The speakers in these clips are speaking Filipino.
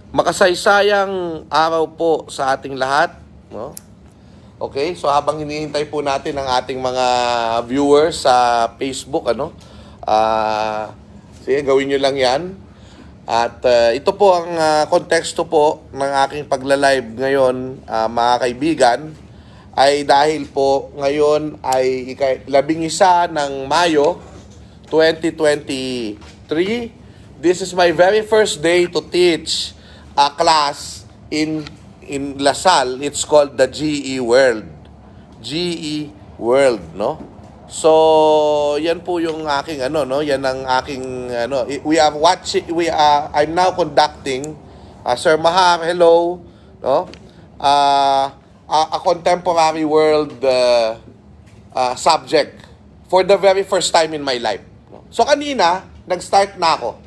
Makasaysayang araw po sa ating lahat, no? Okay, so habang hinihintay po natin ang ating mga viewers sa Facebook, sige, gawin nyo lang yan. At ito po ang konteksto po ng aking pagla-live ngayon, mga kaibigan, ay dahil po ngayon ay 11 ng Mayo 2023. This is my very first day to teach a class in LaSalle. It's called the GE World. GE World, no? So, yan po yung aking yan ang aking I'm now conducting Sir Mahar, hello, no? A contemporary world subject for the very first time in my life. No? So kanina, nag-start na ako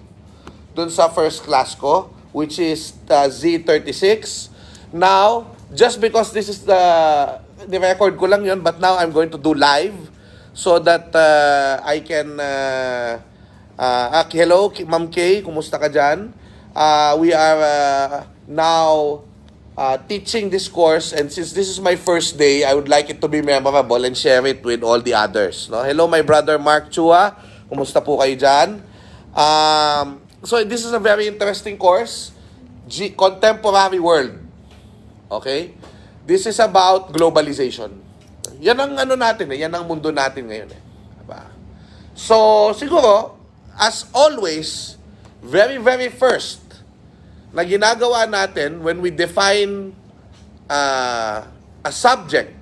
dun sa first class ko, which is Z36. Now, just because this is the record ko lang yun, but now I'm going to do live so that I can hello, Ma'am Kay, kumusta ka dyan? We are now teaching this course, and since this is my first day, I would like it to be memorable and share it with all the others. No? Hello, my brother Mark Chua, kumusta po kayo dyan? So this is a very interesting course, Contemporary World. Okay? This is about globalization. Yan ang natin yan ang mundo natin ngayon Diba? So siguro, as always, very very first na ginagawa natin when we define a subject,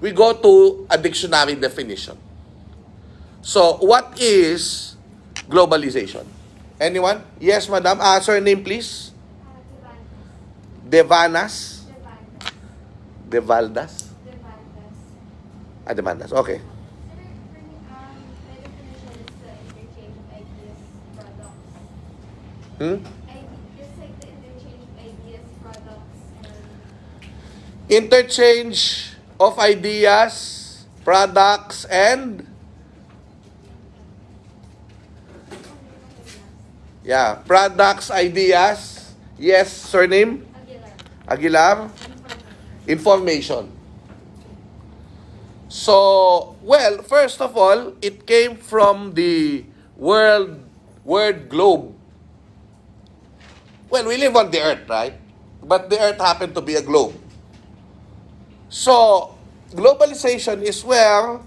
we go to a dictionary definition. So what is globalization? Anyone? Yes, madam. Surname, please. Devanas. Devaldas. Devandas. Okay. Interchange of ideas, products, and products, ideas. Yes, surname? Aguilar. Information. So, well, first of all, it came from the word globe. Well, we live on the earth, right? But the earth happened to be a globe. So, globalization is where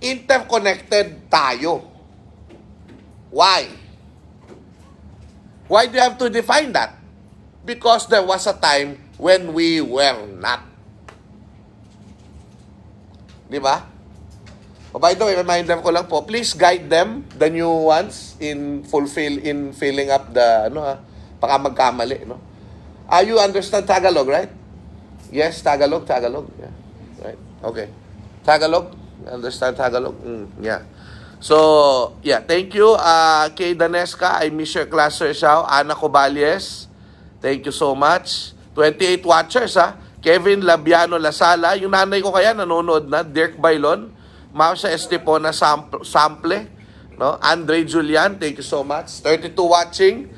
interconnected tayo. Why? Why do you have to define that? Because there was a time when we were not. Di ba? Oh, by the way, reminder ko lang po, please guide them, the new ones, in filling up the, baka magkamali, no? You understand Tagalog, right? Yes, Tagalog. Yeah. Right? Okay. Tagalog? Understand Tagalog? Yeah. So, yeah, thank you. Kay Danesca, I miss your class, Sir Xiao. Ana Cobalies, thank you so much. 28 watchers, Kevin Labiano Lasala, yung nanay ko kaya nanonood na. Dirk Bailon, Marcia Estepona Sample, no? Andre Julian, thank you so much. 32 watching.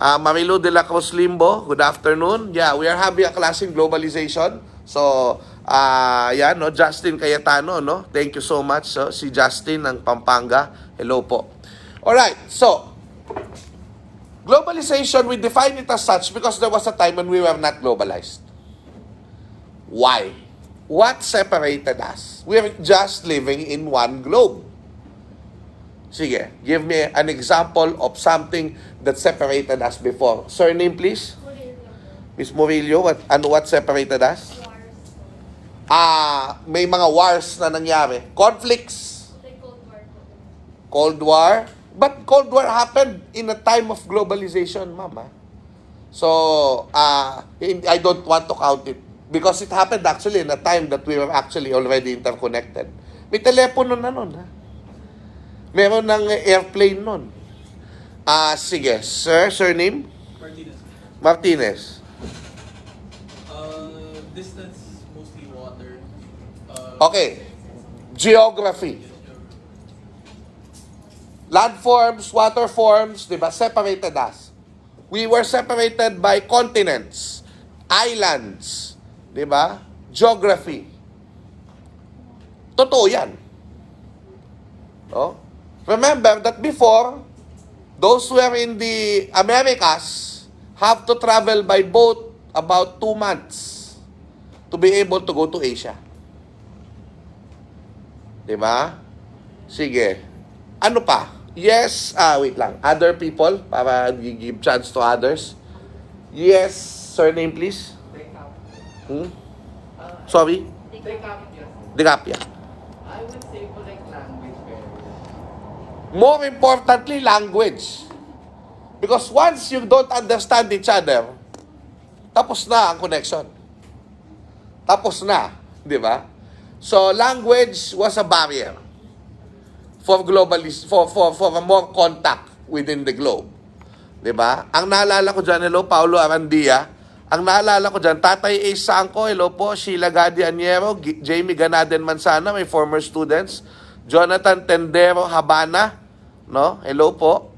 Marilu de la Cruz Limbo, good afternoon. Yeah, we are having a class in globalization. So, Justin Cayetano, no? Thank you so much. So, si Justin ng Pampanga, hello po. Alright, so, globalization, we define it as such because there was a time when we were not globalized. Why? What separated us? We are just living in one globe. Sige, give me an example of something that separated us before. Surname, please? Miss Murillo, what separated us? May mga wars na nangyari. Conflicts. Cold War. But Cold War happened in a time of globalization, mama. So, I don't want to count it. Because it happened actually in a time that we were actually already interconnected. May telepono na nun, Meron ng airplane nun. Sige, sir, surname? Martinez. Distance, mostly water. Okay. Geography. Landforms, waterforms, di ba? Separated us. We were separated by continents, islands, di ba? Geography. Totoo yan. No? Remember that before, those who are in the Americas have to travel by boat about 2 months to be able to go to Asia. Diba? Sige. Ano pa? Yes, wait lang. Other people, para give chance to others. Yes, surname please. Sorry? Dicapia. I would say for like language barrier. More importantly, language. Because once you don't understand each other, tapos na ang connection. Tapos na, di ba? So language was a barrier for for a more contact within the globe. 'Di ba? Ang naalala ko diyan, hello Paulo Arandia. Ang naalala ko diyan, Tatay Ace Sangco, hello po, Sheila Gadi Aniero, Jamie Ganaden Mansana, my former students, Jonathan Tendero Habana, no? Hello po.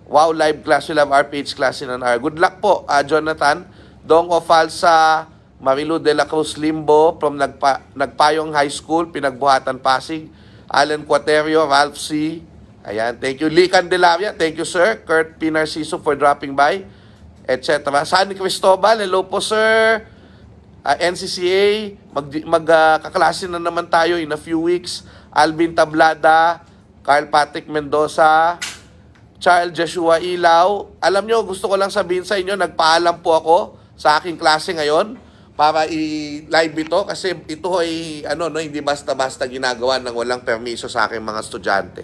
Wow, live class, we'll have RPH class in an hour. Good luck po, Jonathan. Dong Ofalsa, Marilu de la Cruz Limbo from Nagpayong High School, Pinagbuhatan, Pasig. Alan Quaterio, Ralph C. Ayan, thank you. Lee Candelaria, thank you sir. Kurt P. Narciso for dropping by, etc. Sunny Cristobal, hello po sir. NCCA, magkaklase na naman tayo in a few weeks. Alvin Tablada, Carl Patrick Mendoza, Charles Joshua Ilaw. Alam nyo, gusto ko lang sabihin sa inyo, nagpaalam po ako sa aking klase ngayon para i-live ito kasi ito ay hindi basta-basta ginagawa ng walang permiso sa aking mga estudyante.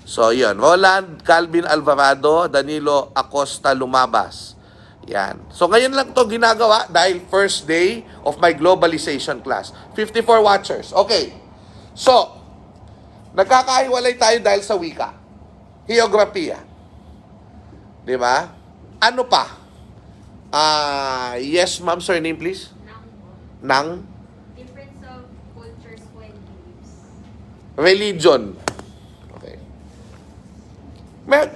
So yun, Roland Calvin Alvarado, Danilo Acosta Lumabas. Yan. So ngayon lang to ginagawa dahil first day of my globalization class. 54 watchers. Okay. So, nagkakahiwalay tayo dahil sa wika. Geografiya. Di ba? Ano pa? Yes, ma'am. Surname, please. Nang? Difference of cultures when beliefs. Religion. Okay.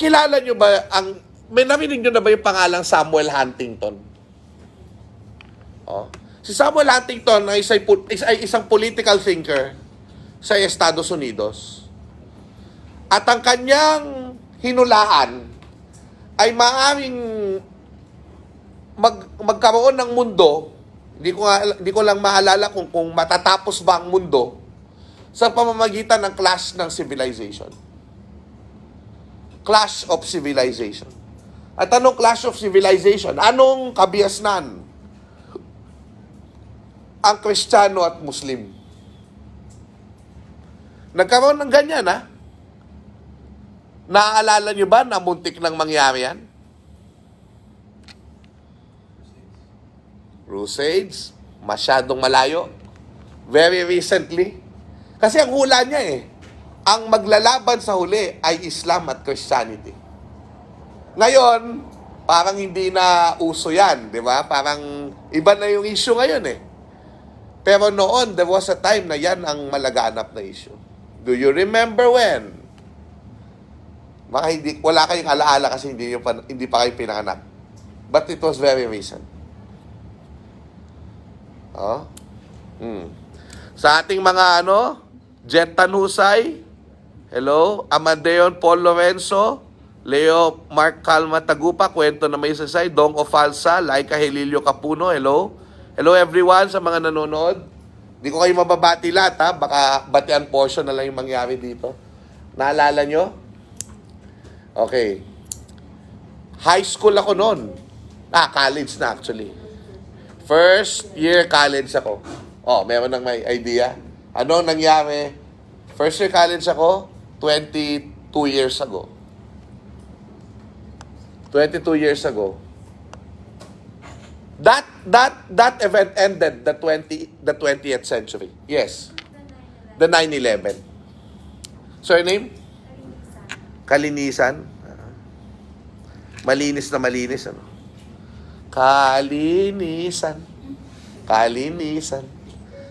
Kilala nyo ba may narinig nyo na ba yung pangalang Samuel Huntington? Oh. Si Samuel Huntington ay isang political thinker sa Estados Unidos. At ang kanyang hinulaan ay maaaring magkaroon ng mundo, hindi ko lang maalala kung matatapos ba ang mundo sa pamamagitan ng clash ng civilization. Clash of civilization. At anong clash of civilization? Anong kabiasnan? Ang Kristiyano at Muslim. Nagkaroon ng ganyan, ha? Naaalala nyo ba na muntik nang mangyari yan? Crusades, masyadong malayo. Very recently. Kasi ang hula niya ang maglalaban sa huli ay Islam at Christianity. Ngayon, parang hindi na uso yan, di ba? Parang iba na yung issue ngayon Pero noon, there was a time na yan ang malaganap na issue. Do you remember when? Wala kayong alaala kasi hindi pa kayo pinanganak. But it was very recent. Sa ating mga Jet Tanhusay, hello, Amadeon Paul Lorenzo, Leo Mark Calma Tagupa, Kwento na May Sasay, Dong Ofalsa, Laika Helilio Capuno, hello. Hello everyone sa mga nanonood. Hindi ko kayo mababati lahat, ha? Baka batian portion na lang yung mangyari dito. Naalala nyo? Okay. High school ako noon. College na actually. First year college ako. Meron nang may idea. Ano nangyari? First year college ako, 22 years ago. 22 years ago. That event ended the 20th century. Yes. The 9/11. Surname? Kalinisan. Malinis na malinis, Kalinisan. Kalinisan.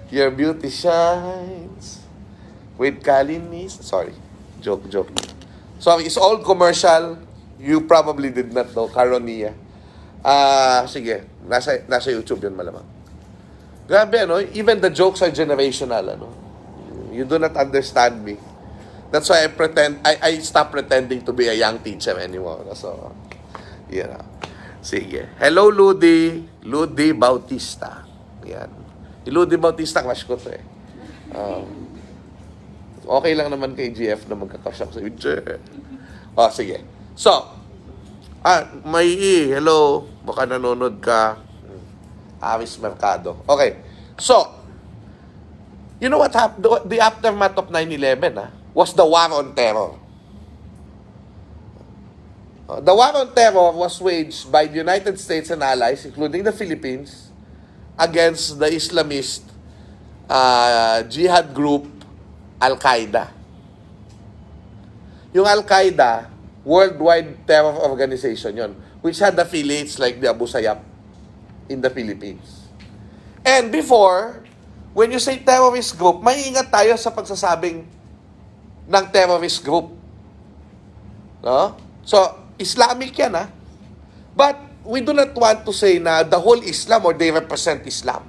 Your beauty shines with kalinisan. Sorry. Joke. Sorry, it's old commercial. You probably did not know, Caronia. Sige, nasa YouTube yun malamang. Grabe, ano? Even the jokes are generational, ano? You do not understand me. That's why I stop pretending to be a young teacher anymore. So, yeah. Sige. Hello, Ludi Bautista. Yan. Ludi Bautista, crush ko to eh. Okay lang naman kay GF na magkakrush ako sa YouTube. Sige. So, may hello. Baka nanonood ka. Aris Mercado. Okay. So, you know what happened? The aftermath of 9/11 was the war on terror. The war on terror was waged by the United States and allies, including the Philippines, against the Islamist jihad group Al-Qaeda. Yung Al-Qaeda, worldwide terror organization yon, which had affiliates like the Abu Sayyaf in the Philippines. And before, when you say terrorist group, may ingat tayo sa pagsasabing ng terrorist group. No? So, Islamic yan, But, we do not want to say na the whole Islam or they represent Islam.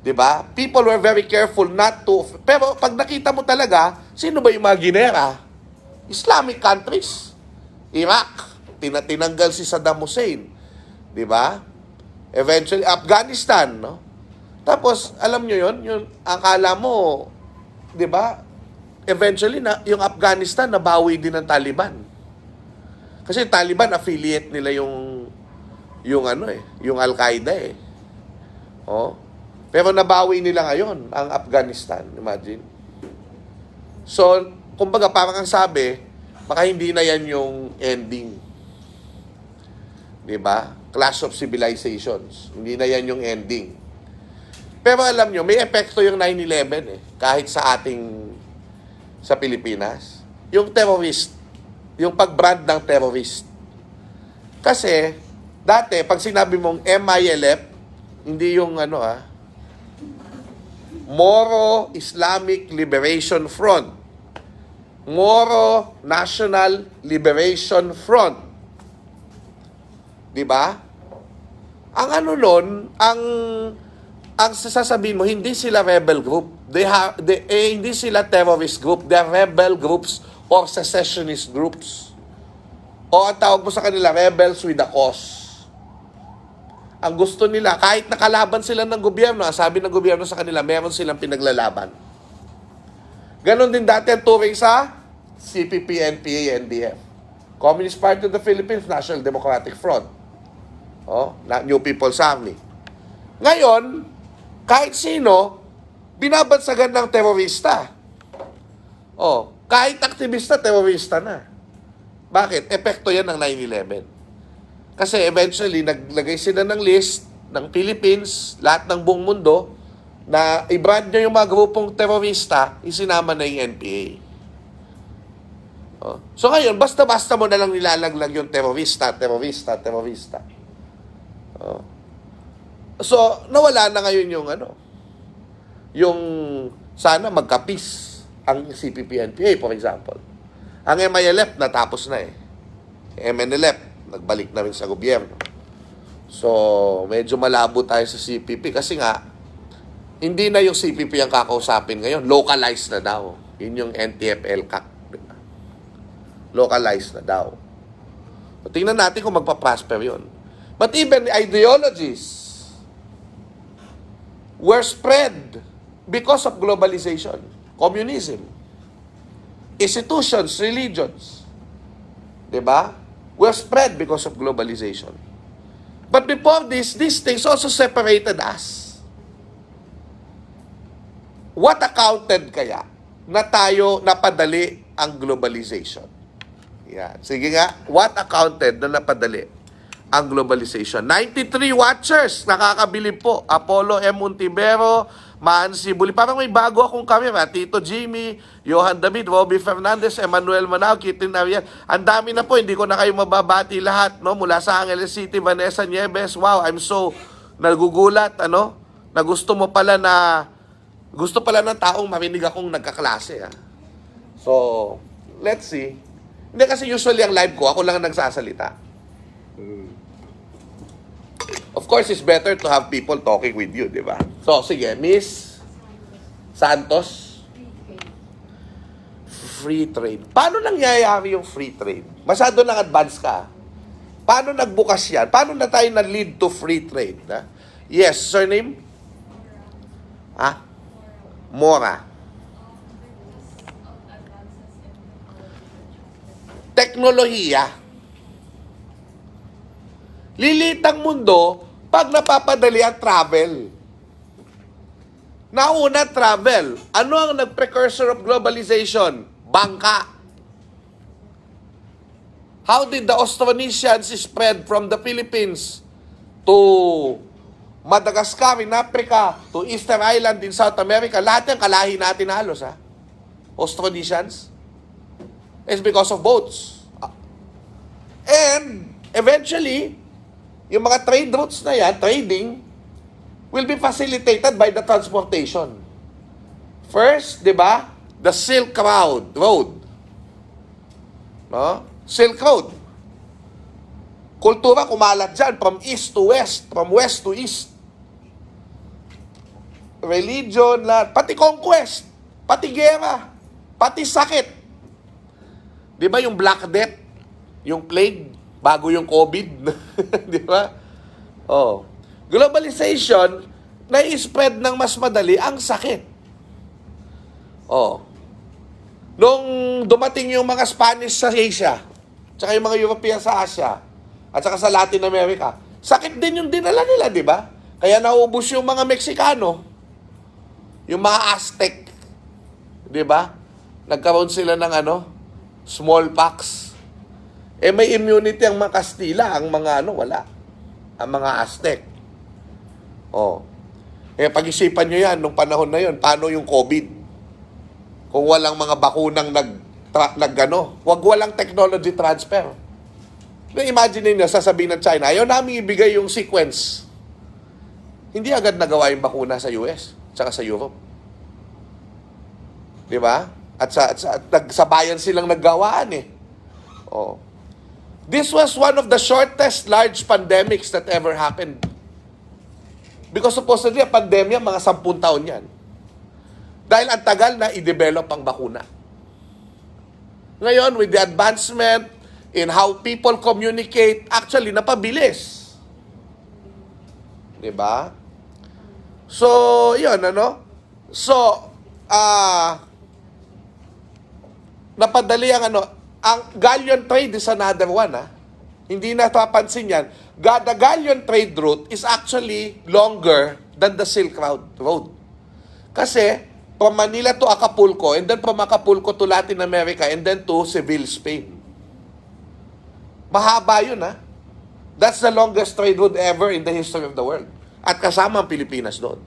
Diba? People were very careful not to... Pero, pag nakita mo talaga, sino ba yung mga ginera? Islamic countries. Iraq. Tinanggal si Saddam Hussein. Diba? Eventually, Afghanistan, no? Tapos, alam nyo yun, yung akala mo, diba? Eventually, yung Afghanistan, nabawi din ng Taliban. Kasi Taliban, affiliate nila yung Al-Qaeda eh. Pero nabawi nila ngayon, ang Afghanistan. Imagine. So, kumbaga, parang ang sabi, baka hindi na yan yung ending. Diba? Clash of Civilizations. Hindi na yan yung ending. Pero alam nyo, may epekto yung 9/11 eh. Kahit sa Pilipinas. Yung terrorist. Yung pag-brand ng terrorist. Kasi, dati, pag sinabi mong MILF, hindi yung Moro Islamic Liberation Front. Moro National Liberation Front. Diba? Ang ang sasabihin mo, hindi sila rebel group. Hindi sila terrorist group. They're rebel groups or secessionist groups. O ang tawag mo sa kanila, rebels with a cause. Ang gusto nila, kahit nakalaban sila ng gobyerno, sabi ng gobyerno sa kanila, meron silang pinaglalaban. Ganon din dati ang turing sa CPP, NPA, NDF. Communist Party of the Philippines, National Democratic Front. New People's Army. Ngayon, kahit sino, binabansagan ng terorista. Kahit aktivista, terorista na. Bakit? Epekto yan ng 9/11. Kasi eventually, naglagay sila ng list ng Philippines, lahat ng buong mundo, na i-brand nyo yung mga grupong terorista, isinama na yung NPA. So ngayon, basta-basta mo na lang nilalaglag yung terorista. So, nawala na ngayon yung sana magkapis ang CPP-NPA, for example. Ang MILF, natapos na eh. MNLF, nagbalik na rin sa gobyerno. So, medyo malabo tayo sa CPP kasi nga, hindi na yung CPP ang kakausapin ngayon. Localized na daw. Yun yung NTF-ELCAC. Diba? Localized na daw. So, tingnan natin kung magpa-prosper yun. But even the ideologies were spread because of globalization. Communism. Institutions, religions. Diba? Were spread because of globalization. But before this, these things also separated us. What accounted kaya na tayo napadali ang globalization? Yan. Sige nga, what accounted na napadali ang globalization? 93 watchers, nakakabilib po. Apollo M. Montivero, Mansi Buli. Parang may bago akong camera. Tito Jimmy, Johan David, Robbie Fernandez, Emmanuel Manao, Kitin Ariel. Ang dami na po, hindi ko na kayo mababati lahat. No? Mula sa Angeles City, Vanessa Nieves. Wow, I'm so nagugulat. Na gusto pala ng taong marinig akong nagkaklase. So, let's see. Hindi kasi usually ang live ko, ako lang ang nagsasalita. Of course, it's better to have people talking with you, di ba? So, sige, Miss Santos. Free trade. Paano nangyayari yung free trade? Masyado lang advance ka. Paano nagbukas yan? Paano na tayo na-lead to free trade? Ha? Yes, surname? Ah? Mora. Teknolohiya. Lilitang mundo pag napapadali ang travel. Nauna, travel. Ano ang nag-precursor of globalization? Bangka. How did the Austronesians spread from the Philippines to Madagascar in Africa, to Easter Island in South America? Lahat yan kalahi natin halos, ha? Austronesians. It's because of boats. And eventually, yung mga trade routes na yan, trading, will be facilitated by the transportation. First, di ba? The Silk Road. No? Silk Road. Kultura kumalat dyan from east to west, from west to east. Religion, lahat. Pati conquest, pati gera, pati sakit. Di ba yung Black Death, yung plague, bago yung COVID? Di ba? Oh. Globalization, na-spread ng mas madali ang sakit. Oh. Nung dumating yung mga Spanish sa Asia, tsaka yung mga European sa Asia, at saka sa Latin America, sakit din yung dinala nila, di ba? Kaya naubos yung mga Meksikano, yung mga Aztec, di ba? Nagkaroon sila ng smallpox. Eh may immunity ang mga Kastila, ang mga wala. Ang mga Aztec. Oh. Eh pag-isipan nyo yan, nung panahon na yon, paano yung COVID? Kung walang mga bakunang wag walang technology transfer. Imagine niyo, sasabihin ng China, ayaw namin ibigay yung sequence. Hindi agad nagawa yung bakuna sa US, tsaka sa Europe. Di ba? At sa bayan silang naggawaan eh. Oh. This was one of the shortest large pandemics that ever happened. Because supposedly, ang pandemya, mga 10 taon yan. Dahil ang tagal na i-develop ang bakuna. Ngayon, with the advancement in how people communicate, actually, napabilis. Diba? So, yun, So, napadali ang ang galleon trade is another one, Hindi napapansin yan. The galleon trade route is actually longer than the Silk Road. Kasi, from Manila to Acapulco, and then from Acapulco to Latin America, and then to Seville, Spain. Mahaba yun, That's the longest trade route ever in the history of the world. At kasama ang Pilipinas doon.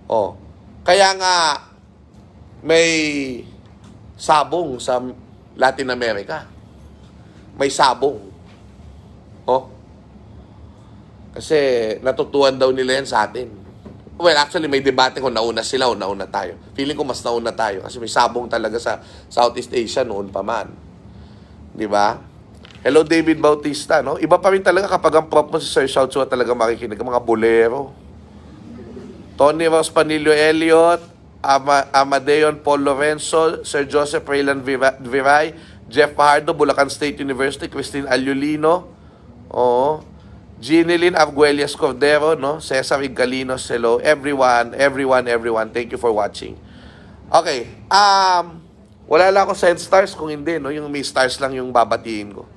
Oh. Kaya nga, may sabong sa Latin America. May sabong. Oh. Kasi natutuhan daw nila yan sa atin. Well, actually, may debate kung nauna sila o nauna tayo. Feeling ko mas nauna tayo kasi may sabong talaga sa Southeast Asia noon pa man. Di ba? Hello, David Bautista, Iba pa rin talaga kapag ang prop mo si Sir Shoutsua talaga makikinig. Ang mga bolero. Tony Ross Panilio Elliot, Amadeon Paul Lorenzo, Sir Joseph Raylan Viray, Jeff Fajardo, Bulacan State University, Christine Aliolino, Ginilyn Arguelles Cordero, Cesar Igalinos, hello, everyone. Thank you for watching. Okay, wala lang ako send stars kung hindi, yung may stars lang yung babatiin ko.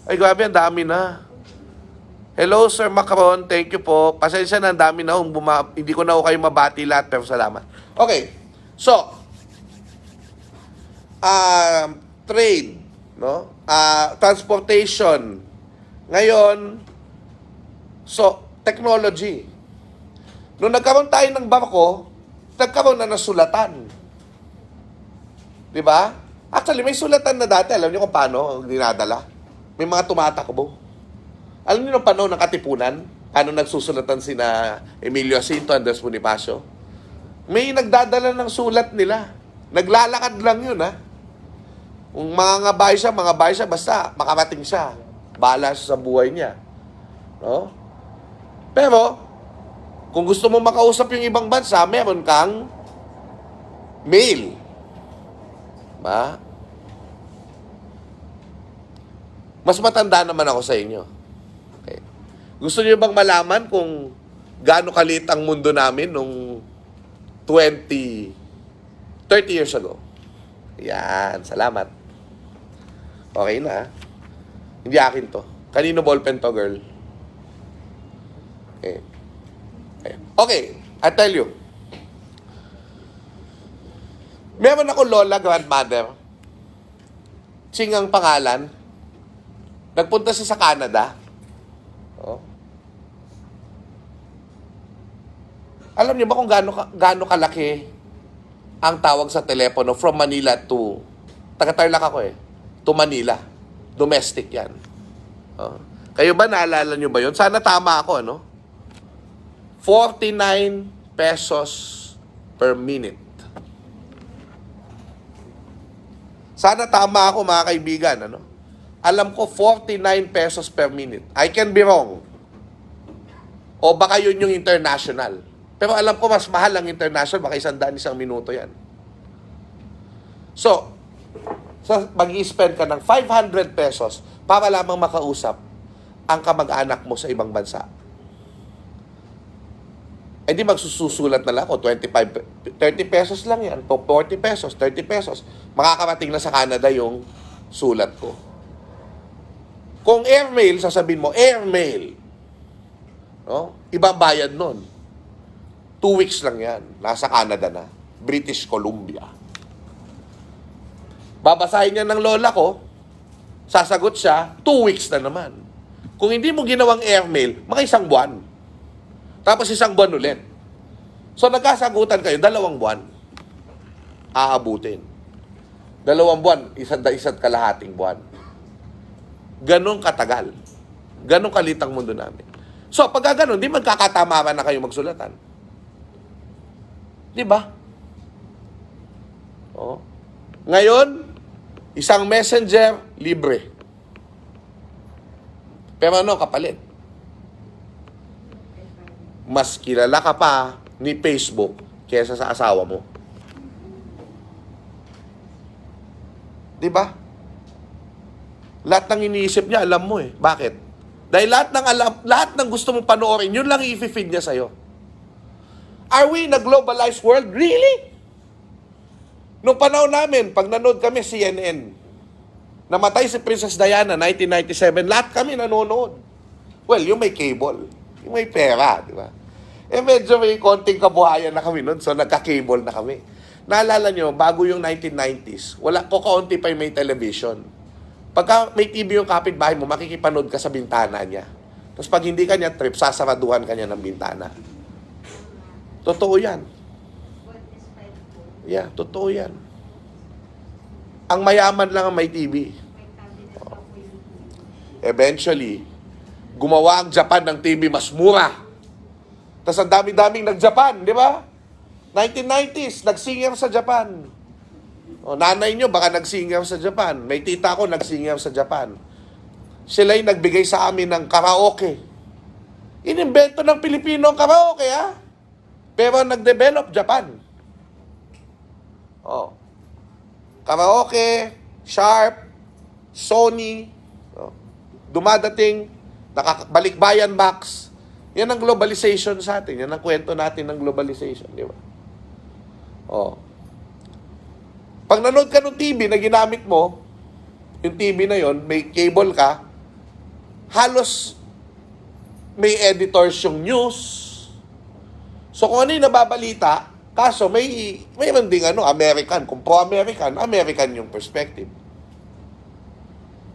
Ay, grabe, ang dami na. Hello, Sir Macron, thank you po. Pasensya na, ang dami na, hindi ko na ako kayo mabati lahat, pero salamat. Okay, so, trade, transportation. Ngayon, so, technology. Nung nagkaroon tayo ng barko, nagkaroon na sulatan. Di ba? Actually, may sulatan na dati. Alam niyo kung paano dinadala? May mga tumatakbo. Alam niyo nung panahon ng Katipunan, paano nagsusulatan sina Emilio Jacinto, Andres Bonifacio? May nagdadala ng sulat nila. Naglalakad lang yun, Kung mga bahay siya, basta makarating siya. Bahala siya sa buhay niya. No? Pero, kung gusto mo makausap yung ibang bansa, meron kang mail. Ba? Mas matanda naman ako sa inyo. Okay. Gusto niyo bang malaman kung gaano kaliit ang mundo namin nung 30 years ago? Yan, salamat. Okay na. Hindi akin to. Kanino ballpen to, girl? Okay. Okay, I tell you. Meron ako lola, grandmother. Ching ang pangalan. Nagpunta siya sa Canada. Oh. Alam niyo ba kung gaano kalaki ang tawag sa telepono from Manila to... Taga-Tarlac ako eh. To Manila. Domestic yan. Oh. Kayo ba, naalala niyo ba yun? Sana tama ako, ano? 49 pesos per minute. Sana tama ako, mga kaibigan, ano? Alam ko, 49 pesos per minute. I can be wrong. O baka yun yung international. Pero alam ko, mas mahal ang international. Baka 100 isang minuto yan. So mag-i-spend ka ng 500 pesos para lamang makausap ang kamag-anak mo sa ibang bansa. Eh di magsusulat na lang ako, 30 pesos lang yan, 40 pesos, 30 pesos. Makakarating na sa Canada yung sulat ko. Kung airmail, sasabihin mo, airmail. No? Ibang bayad nun. 2 weeks lang yan. Nasa Canada na. British Columbia. Babasahin niya ng lola ko, sasagot siya, 2 weeks na naman. Kung hindi mo ginawang airmail, mga 1 buwan. Tapos 1 buwan ulit. So nagkasagutan kayo, 2 buwan. Aabutin. 2 buwan, isa't kalahating buwan. Ganon katagal. Ganon kalit ang mundo namin. So pag ganon, di magkakatamaran na kayo magsulatan. Di ba? Oh. Ngayon, isang messenger, libre. Pero ano, kapalit? Mas kilala ka pa ni Facebook kaysa sa asawa mo. Di ba? Lahat ng iniisip niya, alam mo eh. Bakit? Dahil lahat ng gusto mong panoorin, yun lang i-feed niya sa'yo. Are we in a globalized world? Really? Noong panahon namin, pag nanood kami CNN, namatay si Princess Diana, 1997, lahat kami nanonood. Well, yung may cable, yung may pera, di ba? Eh medyo may konting kabuhayan na kami noon, so nagka-cable na kami. Naalala nyo, bago yung 1990s, kaunti pa yung may television. Pagka may TV yung kapitbahay mo, makikipanood ka sa bintana niya. Tapos pag hindi ka niya trip, sasaraduhan ka niya ng bintana. Totoo yan. Yeah, totoo yan. Ang mayaman lang ang may TV. Oh. Eventually, gumawa ang Japan ng TV mas mura. Tapos ang dami-daming nag-Japan, di ba? 1990s, nag-singer sa Japan. O, nanay nyo, baka nag-singer sa Japan. May tita ko, nag-singer sa Japan. Sila'y nagbigay sa amin ng karaoke. Inimbento ng Pilipino ang karaoke, ha? Pero nag-develop Japan. Oh. Karaoke, Sharp, Sony, dumadating, balikbayan box. Yan ang globalization sa atin. Yan ang kwento natin ng globalization, di ba? Oh. Pag nanood ka ng TV na ginamit mo, yung TV na yon, may cable ka, halos may editors yung news. So kung ano yung nababalita, kaso mayroon ding American. Kung pro-American, American yung perspective.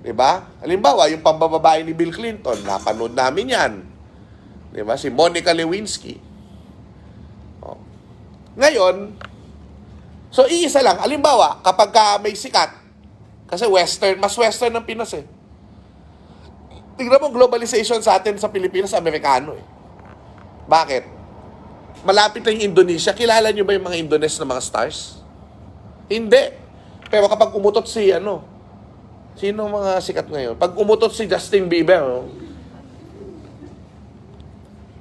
Diba? Halimbawa, yung pambababae ni Bill Clinton, napanood namin yan. Diba? Si Monica Lewinsky. Oh. Ngayon, so iisa lang. Halimbawa, kapag may sikat, kasi mas western ang Pinas eh. Tignan mo, globalization sa atin sa Pilipinas, Amerikano eh. Bakit? Malapit na yung Indonesia. Kilala nyo ba yung mga Indones na mga stars? Hindi. Pero kapag umutot si Sino mga sikat ngayon? Pag umutot si Justin Bieber, oh,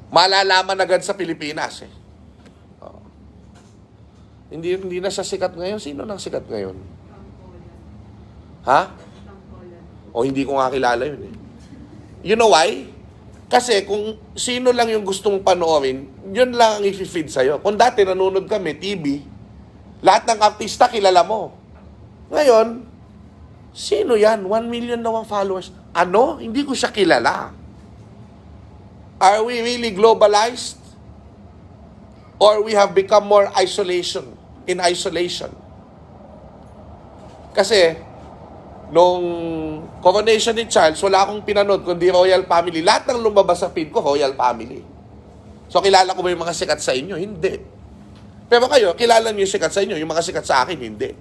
malalaman agad sa Pilipinas eh. Oh. Hindi na siya sikat ngayon. Sino nang sikat ngayon? Ha? O hindi ko nga kilala yun eh. You know why? Kasi kung sino lang yung gustong panoorin, yun lang ang i-feed sa'yo. Kung dati nanonood kami, TV, lahat ng artista kilala mo. Ngayon, sino yan? 1 million na ang followers. Ano? Hindi ko siya kilala. Are we really globalized? Or we have become more in isolation? Kasi, nung coronation ni Charles, wala akong pinanood kundi royal family. Lahat ng lumabas sa feed ko, royal family. So, kilala ko ba yung mga sikat sa inyo? Hindi. Pero kayo, kilala niyo yung sikat sa inyo, yung mga sikat sa akin, hindi.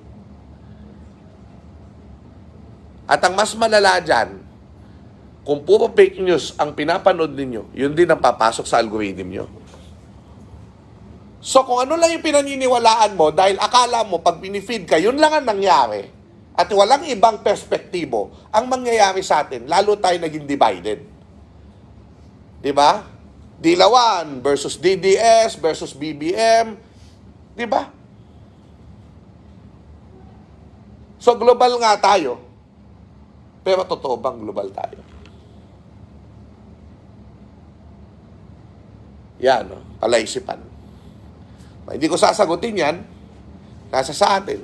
At ang mas malala dyan, kung puro fake news ang pinapanood ninyo, yun din ang papasok sa algorithm nyo. So, kung ano lang yung pinaniniwalaan mo, dahil akala mo, pag pinifeed ka, yun lang ang nangyari, at walang ibang perspektibo, ang mangyayari sa atin, lalo tayo naging divided. Diba? Dilawan versus DDS versus BBM. Diba? So, global nga tayo. Pero totoo bang global tayo? Yan, no? Palaisipan. Hindi ko sasagutin yan. Nasa sa atin.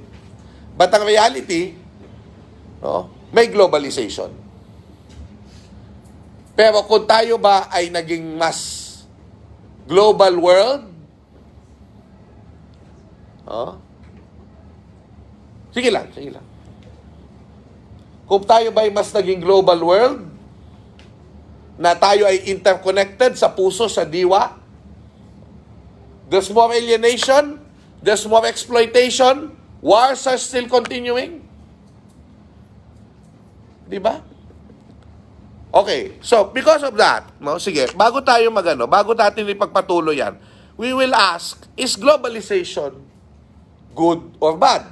But ang reality, no, may globalization. Pero kung tayo ba ay naging mas global world, no? Sige lang. Kung tayo ba ay mas naging global world, na tayo ay interconnected sa puso, sa diwa, there's more alienation, there's more exploitation, wars are still continuing. Di ba? Okay, so because of that, no, sige, bago natin ipagpatuloy yan, we will ask, is globalization good or bad?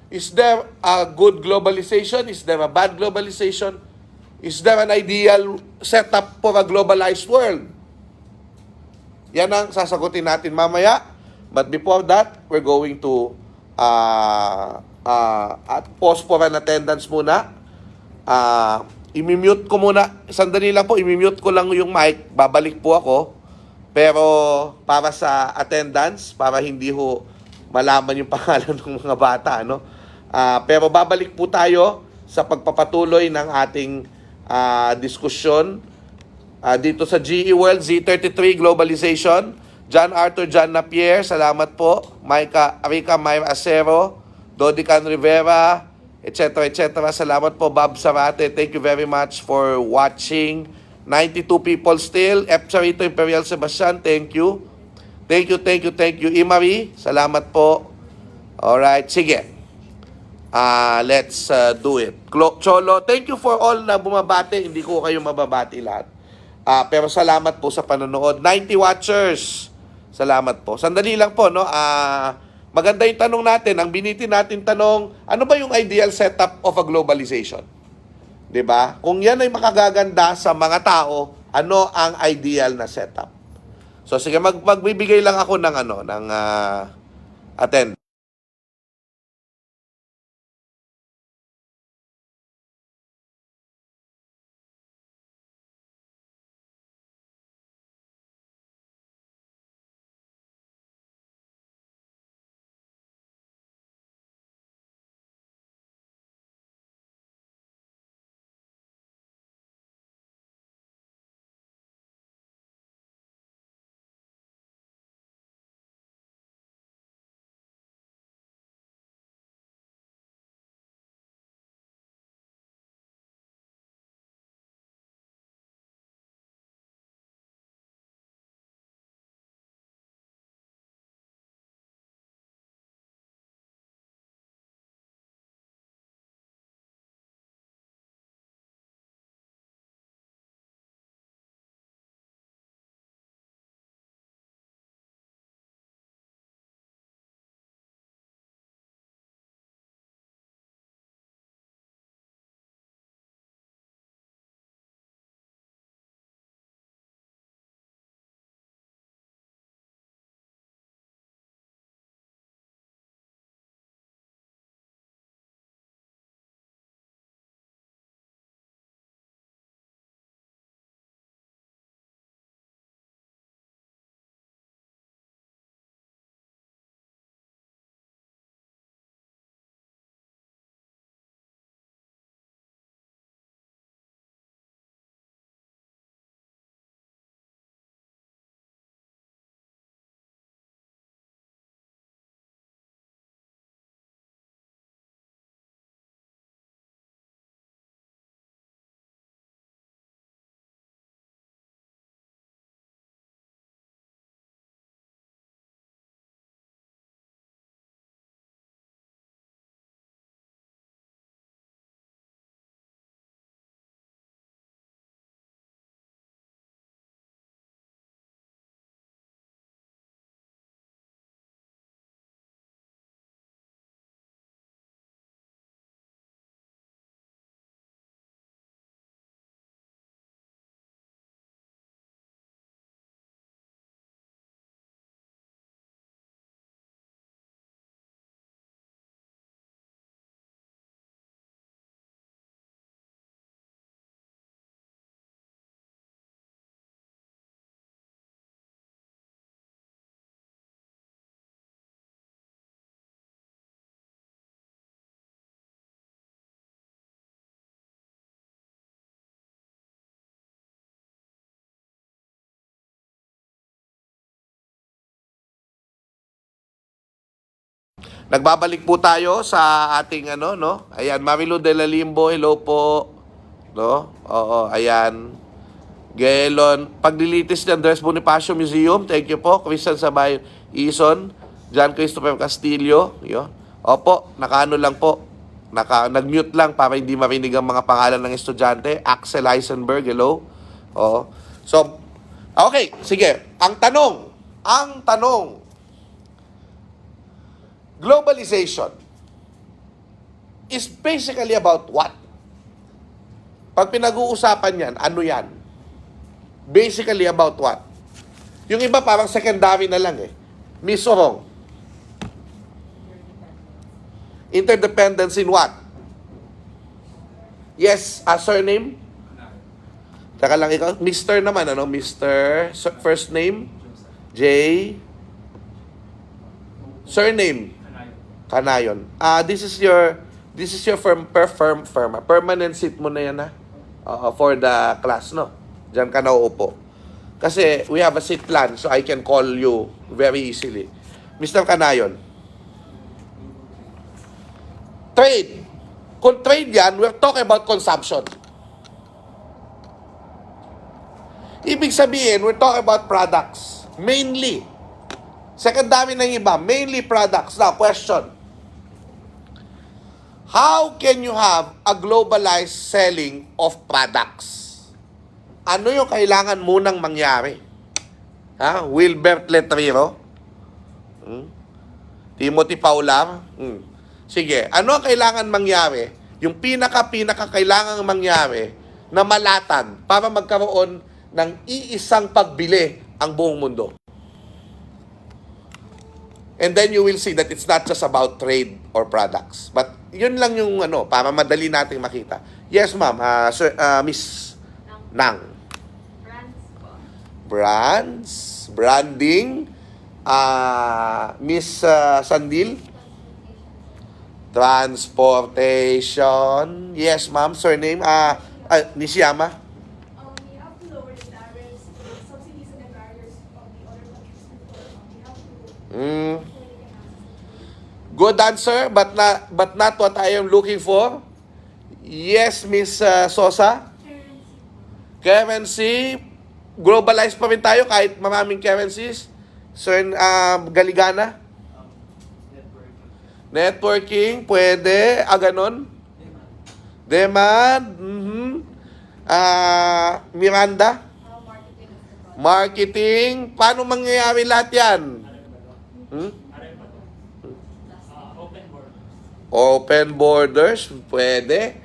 Is there a good globalization? Is there a bad globalization? Is there an ideal setup for a globalized world? Yan ang sasagutin natin mamaya. But before that, we're going to pause for an attendance muna. I-mute ko muna. Sandali lang po, i-mute ko lang yung mic. Babalik po ako. Pero para sa attendance, para hindi ho malaman yung pangalan ng mga bata, no? Pero babalik po tayo sa pagpapatuloy ng ating diskusyon dito sa GE World Z33 Globalization. John Arthur John Napier, salamat po. Rica Mayra Acero, Dodican Rivera, etc. Salamat po, Bob Sarate. Thank you very much for watching. 92 people still. F. Charito Imperial Sebastian, thank you. Thank you. Imari, salamat po. Alright, sige. Let's do it. Cholo, thank you for all na bumabati. Hindi ko kayo mababati lahat. Pero salamat po sa panonood. 90 watchers. Salamat po. Sandali lang po, no? Maganda yung tanong natin. Ang binitin natin tanong, ano ba yung ideal setup of a globalization? 'Di ba? Kung yan ay makagaganda sa mga tao, ano ang ideal na setup? So sige, magbibigay lang ako ng attend. Nagbabalik po tayo sa ating ano, no? Ayan, Marilu de la Limbo, hello po. No? Oo, ayan. Gaelon, paglilitis ng Andres Bonifacio Museum, thank you po. Christian Sabay Ison, John Christopher Castillo, yun. Opo, nakaano lang po. Nag-mute lang para hindi marinig ang mga pangalan ng estudyante. Axel Heisenberg, hello. Oo. So, okay, sige. Ang tanong, globalization is basically about what? Pag pinag-uusapan yan, ano yan? Basically about what? Yung iba parang secondary na lang eh. Miss Orong. Interdependence in what? Yes, a surname? Taka lang ikaw. Mr. naman, ano? Mr. First name? J. Surname? Kanayon. This is your permanent seat mo na yan, ha? For the class, no? Diyan ka nauupo. Kasi we have a seat plan, so I can call you very easily. Mr. Kanayon. Trade. Kung trade yan, we're talking about consumption. Ibig sabihin, we're talking about products. Mainly. Secondary ng iba, mainly products. Now, question. How can you have a globalized selling of products? Ano yung kailangan munang mangyari? Wilbert Letrero? Timothy Paular? Sige, ano ang kailangan mangyari? Yung pinaka-kailangan mangyari na malatan para magkaroon ng iisang pagbili ang buong mundo. And then you will see that it's not just about trade or products. But yun lang yung para madali nating makita. Yes, ma'am. Miss Nang. Brands po. Brands. Branding. Miss Sandil. Transportation. Yes, ma'am. Surname. Nishiyama. We have to lower the tariffs, subsidies and the barriers of the other countries before we have to Good answer, but not what I am looking for. Yes, Miss Sosa. Currency. Globalized pa rin tayo kahit maraming currencies. Galigana. Networking, pwede. Ganon. Demand. Miranda. Marketing. Paano mangyayari lahat yan? Open borders, pwede.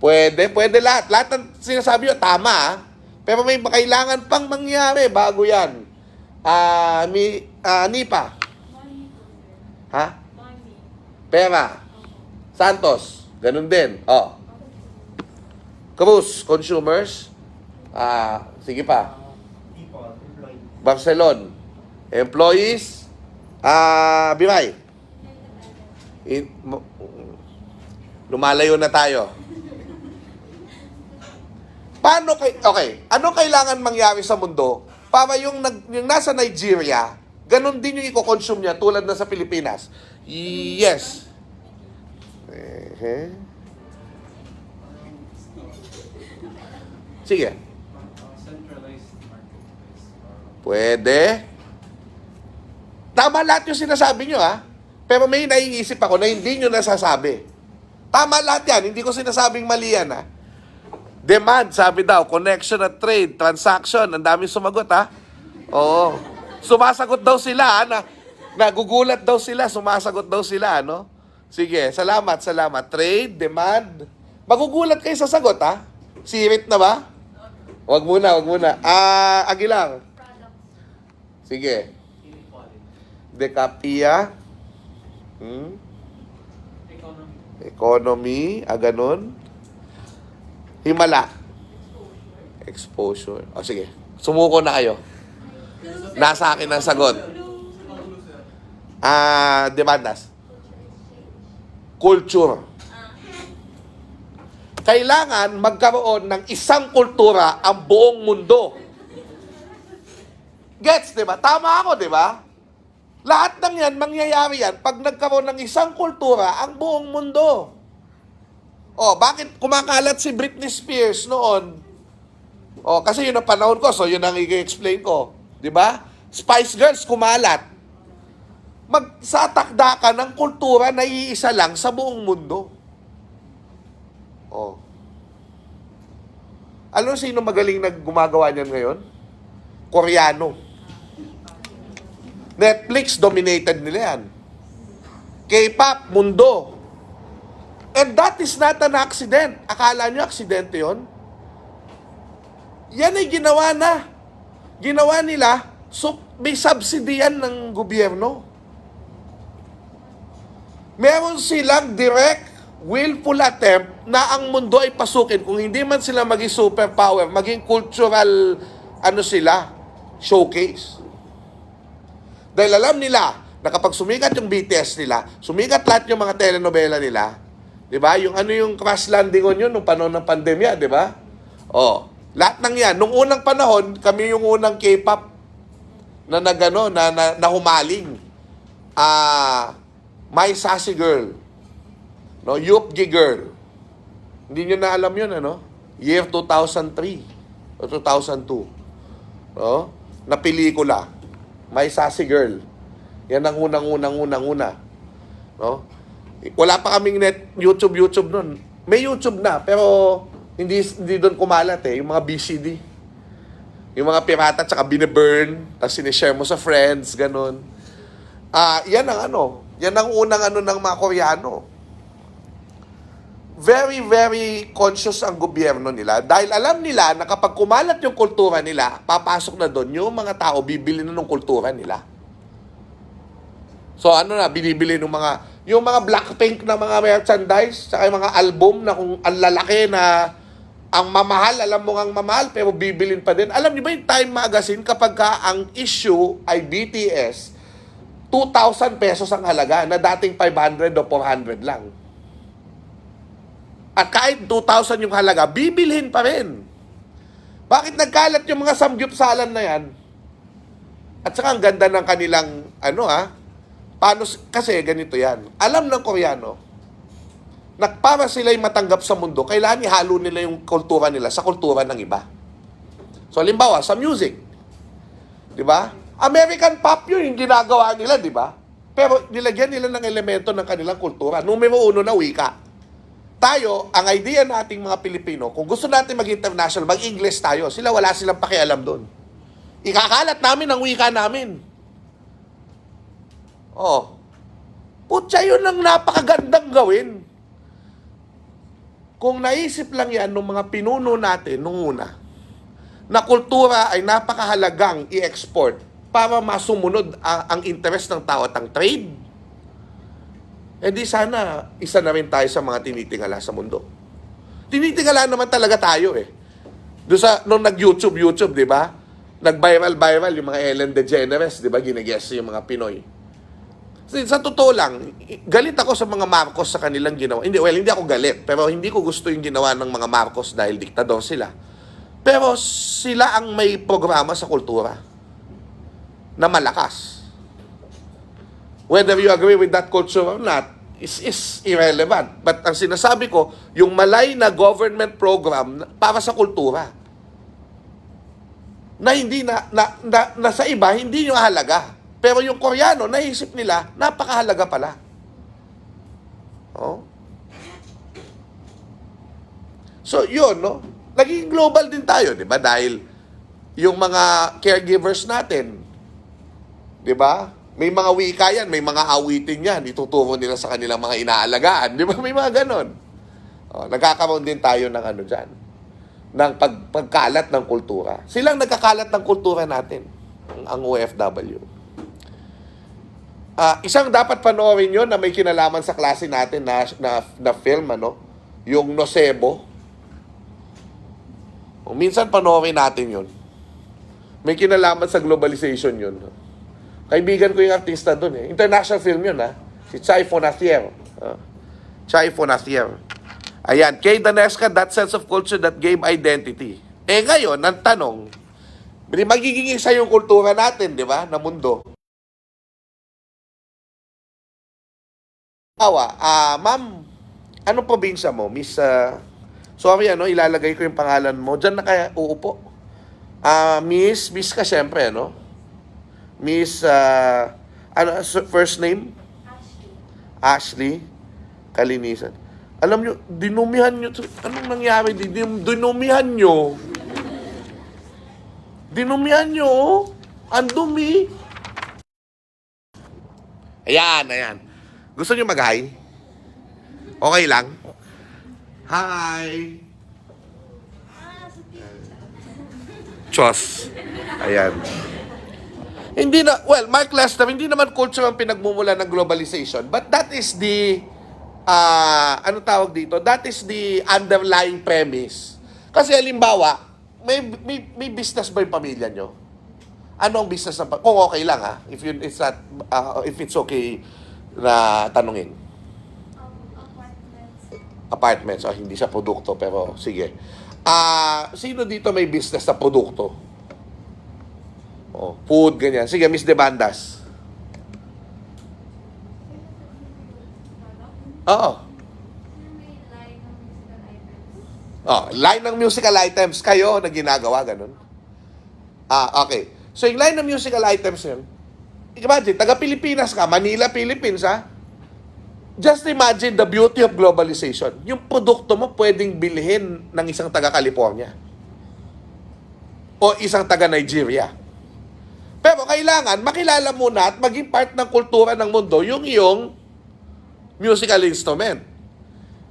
Pwede lahat. Lahat ng sinasabi nyo, tama. Pero may kailangan pang mangyari bago yan. NIPA. Ha? Pera. Santos. Ganun din. Cruz, consumers. Sige pa. Barcelon. Employees. Biray. Lumalayo na tayo. Okay, anong kailangan mangyari sa mundo para yung nasa Nigeria, ganun din yung i-consume niya tulad na sa Pilipinas? Yes. Sige. Centralized marketplace. Pwede. Tama lahat yung sinasabi nyo, ha? Pero may naiisip ako na hindi nyo nasasabi. Tama lahat yan. Hindi ko sinasabing mali yan, ha? Demand, sabi daw. Connection at trade. Transaction. Ang daming sumagot, ha? Oo. Sumasagot daw sila, ha? Nagugulat daw sila. Sumasagot daw sila, no? Sige, salamat. Trade, demand. Magugulat kayo sa sagot, ha? Sirit na ba? Wag muna. Aguilar. Sige. Decapia. Economy. Ganun. Himala. Exposure. Sige. Sumuko na kayo. Nasa akin ang sagot. Demandas. Culture. Kailangan magkaroon ng isang kultura ang buong mundo. Gets, di ba? Tama ako, di ba? Lahat ng yan, mangyayari yan pag nagkaroon ng isang kultura ang buong mundo. Oh, bakit kumakalat si Britney Spears noon? Oh, kasi yun ang panahon ko, so yun ang i-explain ko. Di ba? Spice Girls kumalat. Magsatakda ka ng kultura na iisa lang sa buong mundo. Oh. Alam mo sino magaling na gumagawa niyan ngayon? Koreano. Netflix, dominated nila yan. K-pop, mundo. And that is not an accident. Akala nyo aksidente yon? Yan ay ginawa na. Ginawa nila, so may subsidy yan ng gobyerno. Meron silang direct, willful attempt na ang mundo ay pasukin. Kung hindi man sila maging superpower, maging cultural, showcase. Dahil alam nila na kapag sumikat yung BTS nila, sumikat lahat yung mga telenovela nila, di ba? Yung yung Crash Landing on yun nung panahon ng pandemya, di ba? Oh, lahat ng yan. Nung unang panahon, kami yung unang K-pop na humaling. My Sassy Girl. No, Yupgi Girl. Hindi nyo na alam yun, Year 2003 o 2002. No? Na pelikula. My Sassy Girl. Yan ang unang-una. No? Wala pa kaming YouTube nun. May YouTube na, pero hindi doon kumalat yung mga BCD. Yung mga pirata, tsaka bine-burn, tapos sinishare mo sa friends, ganun. Yan ang unang ng mga Koreano. Very, very conscious ang gobyerno nila dahil alam nila na kapag kumalat yung kultura nila, papasok na doon yung mga tao, bibili na ng kultura nila. So binibili ng yung mga Blackpink na mga merchandise, saka yung mga album na kung ang lalaki na ang mamahal, alam mo ang mamahal, pero bibilin pa din. Alam niyo ba yung Time Magazine, kapag ang issue ay BTS, 2,000 pesos ang halaga, na dating 500 o 400 lang. At kahit 2,000 yung halaga, bibilhin pa rin. Bakit nagkalat yung mga samgyupsalan na yan? At saka ang ganda ng kanilang, kasi ganito yan. Alam ng Koreano, na para sila'y matanggap sa mundo, kailangan ihalo nila yung kultura nila sa kultura ng iba. So, halimbawa, sa music, di ba? American pop yun, yung ginagawa nila, di ba? Pero nilagyan nila ng elemento ng kanilang kultura. Numero 1 na wika. Tayo, ang idea nating mga Pilipino, kung gusto natin mag-international, mag-English tayo. Wala silang pakialam doon. Ikakalat namin ang wika namin. Oh. Putya, yun ang napakagandang gawin. Kung naisip lang yan ng mga pinuno natin nung una, na kultura ay napakahalagang i-export para masumunod ang interest ng tao at ang trade, di sana isa na rin tayo sa mga tinitingala sa mundo. Tinitingala naman talaga tayo nung nag-YouTube, di ba? Nag-viral yung mga Ellen DeGeneres, di ba? Ginagest yung mga Pinoy. Sa totoo lang, galit ako sa mga Marcos sa kanilang ginawa. Hindi ako galit, pero hindi ko gusto yung ginawa ng mga Marcos dahil diktador sila. Pero sila ang may programa sa kultura na malakas. Whether you agree with that culture or not, is irrelevant. But ang sinasabi ko, yung malay na government program para sa kultura, na hindi na sa iba, hindi yung halaga. Pero yung Koreano, naisip nila, napakahalaga pala. Oh. So, yun, naging global din tayo, di ba? Dahil yung mga caregivers natin, di ba? May mga wika yan, may mga awitin yan, ituturo nila sa kanilang mga inaalagaan. Di ba? May mga ganon. Nagkakaroon din tayo ng dyan, ng pagkalat ng kultura. Silang nagkakalat ng kultura natin, ang OFW. Isang dapat panoorin yun na may kinalaman sa klase natin na film, yung Nocebo. Minsan panoorin natin yun. May kinalaman sa globalization yun. Kaibigan ko yung artista doon International film yun Si Chai Fonathier. Chai Fonathier. Ayan, Kay Danesca, that sense of culture that gave identity. Ngayon, ang tanong, magiging isa yung kultura natin, di ba, na mundo. Ma'am, anong probinsya mo? Miss, sorry, ilalagay ko yung pangalan mo. Diyan na kaya uupo. Miss ka syempre, ano? Miss, first name? Ashley Kalinisan. Alam nyo, dinumihan nyo. Anong nangyari? Dinumihan nyo. Dinumihan nyo. Ang dumi. Ayan. Gusto nyo mag-hi? Okay lang? Hi! Chos. Ayan. Hindi na, well, Mark Lester, hindi naman culture ang pinagmumula ng globalization. But that is the, ano tawag dito? That is the underlying premise. Kasi halimbawa, may business ba yung pamilya nyo? Ano ang business ng kung okay lang if it's okay na tanungin. Apartments. Hindi siya produkto, pero sige. Sino dito may business na produkto? Food, ganyan. Sige, Miss De Bandas. Oo. Line ng musical items. Kayo na ginagawa, ganun. Okay. So, yung line ng musical items yun, imagine, taga-Pilipinas ka, Manila, Philippines, ha? Just imagine the beauty of globalization. Yung produkto mo pwedeng bilhin ng isang taga-California. O isang taga-Nigeria. Pero kailangan makilala muna at maging part ng kultura ng mundo yung iyong musical instrument.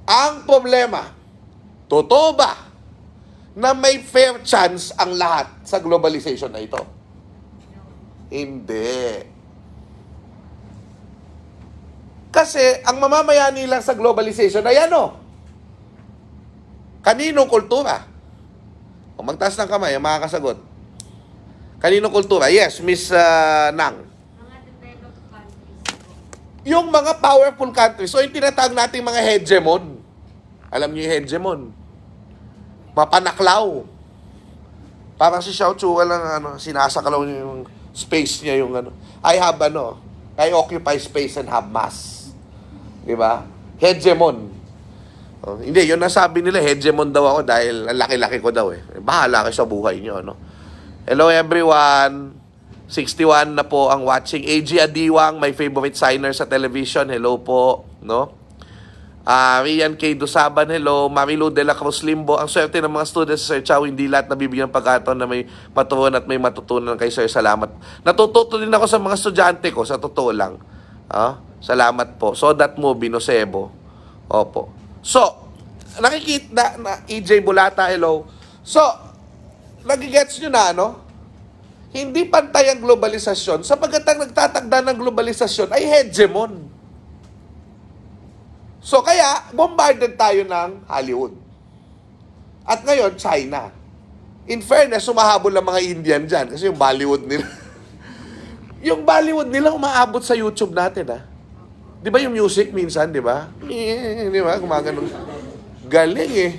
Ang problema, totoo ba na may fair chance ang lahat sa globalization na ito? Hindi. Kasi ang mamamayani lang sa globalization ay ano? Kaninong kultura? Kung magtaas ng kamay, ang makakasagot. Kaninong kultura? Yes, Miss Nang. Mga developed countries po. Yung mga powerful countries, so yung tinatawag nating mga hegemon. Alam niyo yung hegemon? Mapanaklaw. Parang si Xiao Chu lang, sinasakalaw niya yung space niya, yung I occupy space and have mass. Diba? Hegemon. Hindi, yun nasabi nila, hegemon daw ako dahil ang laki-laki ko daw eh. Bahala kayo sa buhay niyo, no? Hello everyone. 61 na po ang watching. AG Adiwang, my favorite signer sa television. Hello po, no? Rian K. Dusaban, hello. Marilu de la Cruz Limbo. Ang swerte ng mga students sa Sir Chow, hindi lahat nabibigyan ng pagkataon na may maturuan at may matutunan kay Sir. Salamat. Natututo din ako sa mga estudyante ko, sa totoo lang. Salamat po. So that movie, Nocebo. Opo. So, nakikita na EJ Bulata, hello. So, nagigets nyo na, hindi pantay ang globalisasyon sapagkat ang nagtatagda ng globalisasyon ay hegemon. So, kaya, bombarded tayo ng Hollywood. At ngayon, China. In fairness, sumahabol ang mga Indian dyan kasi yung Bollywood nila. Yung Bollywood nila umaabot sa YouTube natin, Di ba yung music minsan, di ba? Di ba? Gumaganon. Galing eh.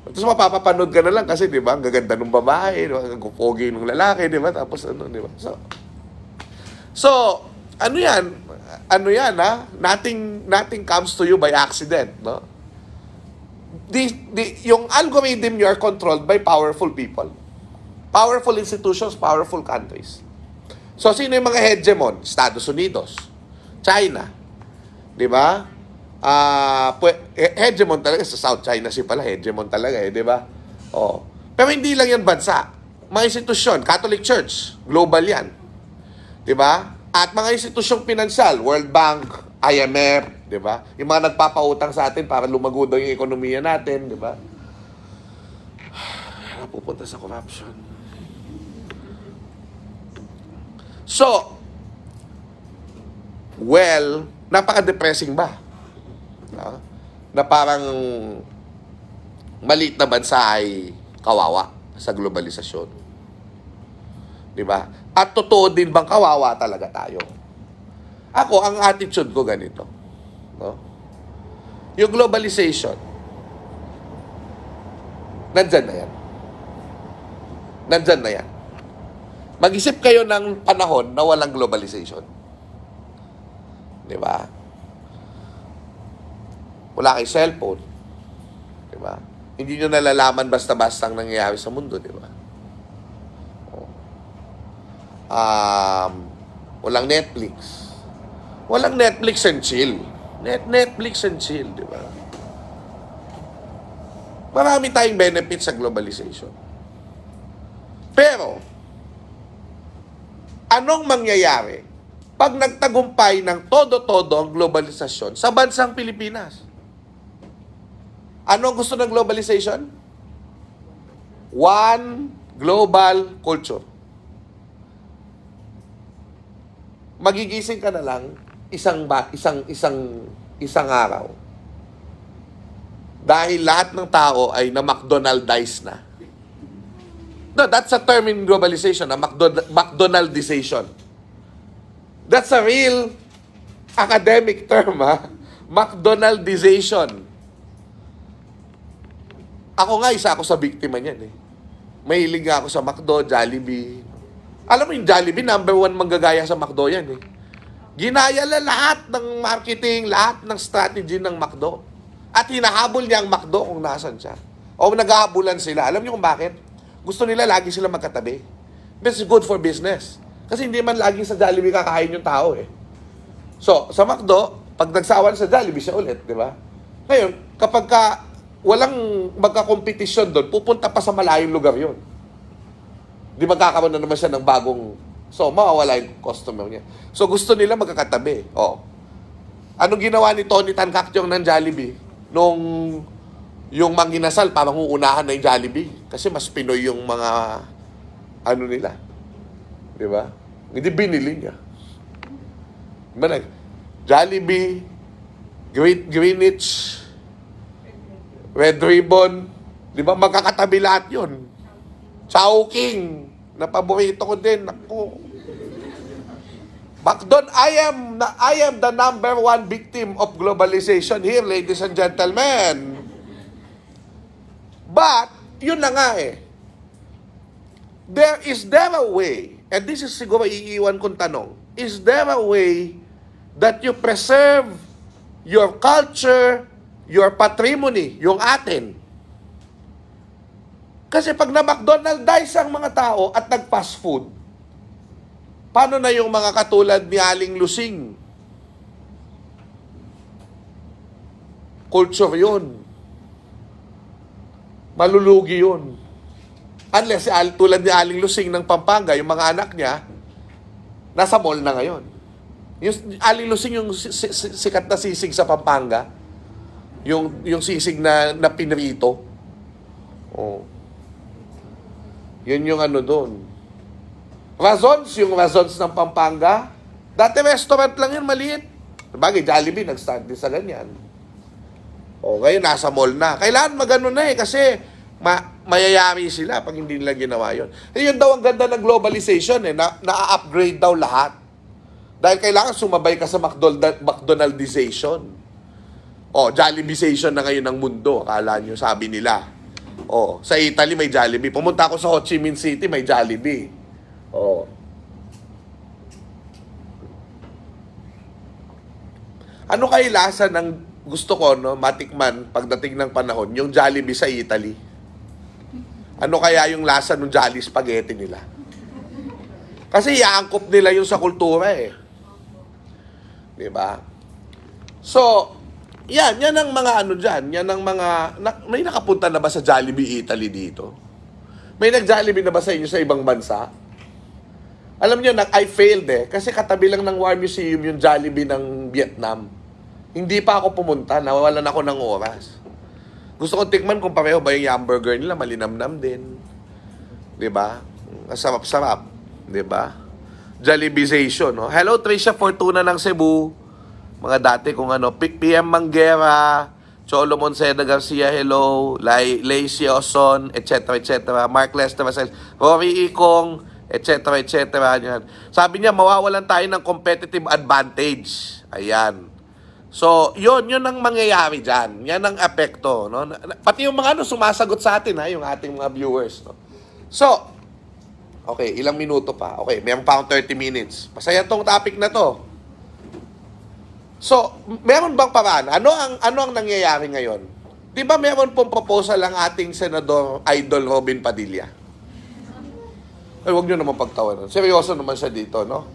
Tapos mapapapanood ka na lang kasi, di ba? Ang gaganda ng babae, ang pogi ng lalaki, di ba? Tapos di ba? So, ano yan, Nothing comes to you by accident, no? Yung algorithm nyo are controlled by powerful people. Powerful institutions, powerful countries. So, sino yung mga hegemon? Estados Unidos, China, di ba? Hegemon talaga sa South China Sea pala, hegemon talaga di ba? Pero hindi lang yan bansa. Mga institusyon, Catholic Church, global yan. Di ba? At mga institusyong pinansyal, World Bank, IMF, di ba? Yung mga nagpapautang sa atin para lumago daw yung ekonomiya natin, di ba? Napupunta sa corruption. So, well, napaka-depressing ba? Na parang maliit na bansa ay kawawa sa globalisasyon. Di ba? At totoo din bang kawawa talaga tayo? Ako, ang attitude ko ganito. No? Yung globalization, nandyan na yan. Nandyan na yan. Mag-isip kayo ng panahon na walang globalization. Di ba? Wala kay cellphone. Di ba? Hindi nyo nalalaman basta-basta ang nangyayari sa mundo, di ba? Walang Netflix. Walang Netflix and chill. Netflix and chill, di ba? Marami tayong benefits sa globalization. Pero, anong mangyayari pag nagtagumpay ng todo-todo ang globalisasyon sa bansang Pilipinas? Ano ang gusto ng globalization? One global culture. Magigising ka na lang isang araw. Dahil lahat ng tao ay na McDonaldize na. No, that's a term in globalization, na McDonaldization. That's a real academic term, ha? McDonaldization. Ako nga, isa ako sa biktima niyan, eh. Mahilig nga ako sa McDo, Jollibee. Alam mo yung Jollibee, number 1 manggagaya sa McDo yan, eh. Ginaya lahat ng marketing, lahat ng strategy ng McDo. At hinahabol niya ang McDo kung nasan siya. O naghahabulan sila. Alam niyo kung bakit? Gusto nila lagi sila magkatabi. This is good for business. Kasi hindi man lagi sa Jollibee kakain yung tao, eh. So, sa McDo, pag nagsawan sa Jollibee siya ulit, di ba? Ngayon, kapag walang magkakompetisyon doon, pupunta pa sa malayong lugar yun. Di magkakaroon na naman siya ng bagong... So, mawawala yung customer niya. So, gusto nila magkakatabi. Oh. Anong ginawa ni Tony Tan Caktiong ng Jollibee? Nung yung manginasal, parang uunahan na yung Jollibee. Kasi mas Pinoy yung mga ano nila. Di ba? Hindi binili niya. Jollibee, Greenwich, Red Ribbon, di ba? Magkakatabi lahat yun. Chowking, na paborito ko din. Naku. McDonald, I am the number 1 victim of globalization here, ladies and gentlemen. But, yun na nga eh. Is there a way, and this is siguro iiwan kong tanong, is there a way that you preserve your culture, your patrimony, yung atin? Kasi pag na-McDonaldize ang mga tao at nag-fast food, paano na yung mga katulad ni Aling Lusing? Culture yun. Malulugi yun. Unless tulad ni Aling Lusing ng Pampanga, yung mga anak niya, nasa mall na ngayon. Yung Aling Lusing, yung sikat na sisig sa Pampanga, yung sisig na pinrito. Oh. Yun yung ano doon. Yung Razons ng Pampanga, dati restaurant lang yun, maliit. Bagay, Jollibee, nag-start din sa ganyan. O, ngayon, nasa mall na. Kailangan magano na eh, kasi mayayari sila pag hindi nila ginawa yun. Yun daw ang ganda ng globalization eh, na-upgrade daw lahat. Dahil kailangan sumabay ka sa McDonaldization. O, Jollibeeization na ngayon ng mundo, akala nyo, sabi nila. O, sa Italy may Jollibee. Pumunta ako sa Ho Chi Minh City, may Jollibee. O. Ano kaya lasa ng gusto ko, no, matikman pagdating ng panahon, yung Jollibee sa Italy? Ano kaya yung lasa ng Jolly Spaghetti nila? Kasi iangkop nila yung sa kultura eh. Di ba? So, yan ang mga ano dyan. Yan ang mga, may nakapunta na ba sa Jollibee Italy dito? May nag-Jollibee na ba sa inyo sa ibang bansa? Alam niyo, I failed eh. Kasi katabi lang ng War Museum yung Jollibee ng Vietnam. Hindi pa ako pumunta, nawawalan ako ng oras. Gusto kong tikman kung pareho ba yung hamburger nila, malinamnam din. 'Di ba? Sarap-sarap, 'di ba? Jollibeeization, no? Hello Tricia Fortuna ng Cebu. Mga dati kung ano, PM Manguera, Cholo Monseda Garcia, hello, Lacey Oson, etc. Mark Lester, Rory Ikong, etc. Yan. Sabi niya, mawawalan tayo ng competitive advantage. Ayan. So, yun ang mangyayari dyan. Yan ang apekto, no? Pati yung mga sumasagot sa atin, ha, yung ating mga viewers, no? So, okay, ilang minuto pa. Okay, meron pa akong 30 minutes. Masaya tong topic na to. So, meron bang paraan? Ano ang nangyayari ngayon? 'Di ba meron pong proposal ang ating Senador Idol Robin Padilla? Ay, huwag nyo naman pagtawanan. Seryoso naman siya dito, no?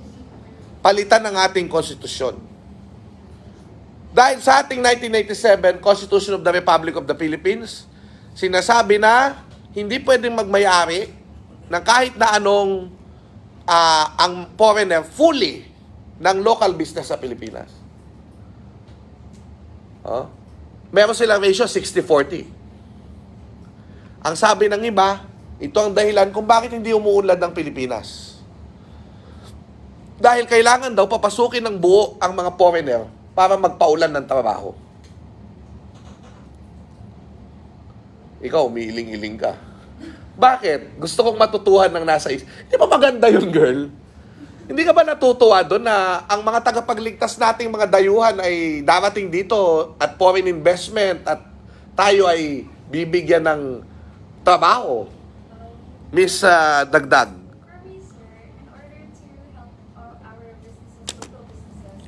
Palitan ng ating konstitusyon. Dahil sa ating 1987 Constitution of the Republic of the Philippines, sinasabi na hindi pwedeng magmayari ng kahit na anong ang foreigner fully ng local business sa Pilipinas. Oh? Meron silang ratio 60-40. Ang sabi ng iba, ito ang dahilan kung bakit hindi umuunlad ang Pilipinas. Dahil kailangan daw papasukin ng buo ang mga foreigner para magpaulan ng trabaho. Ikaw, umiiling-iling ka. Bakit? Gusto kong matutuhan ng nasa isip. Hindi ba maganda yun, girl? Hindi ka ba natutuwa doon na ang mga tagapagligtas nating mga dayuhan ay darating dito at foreign investment at tayo ay bibigyan ng trabaho? Miss Dagdag. For me, sir, in order to help our businesses, local businesses,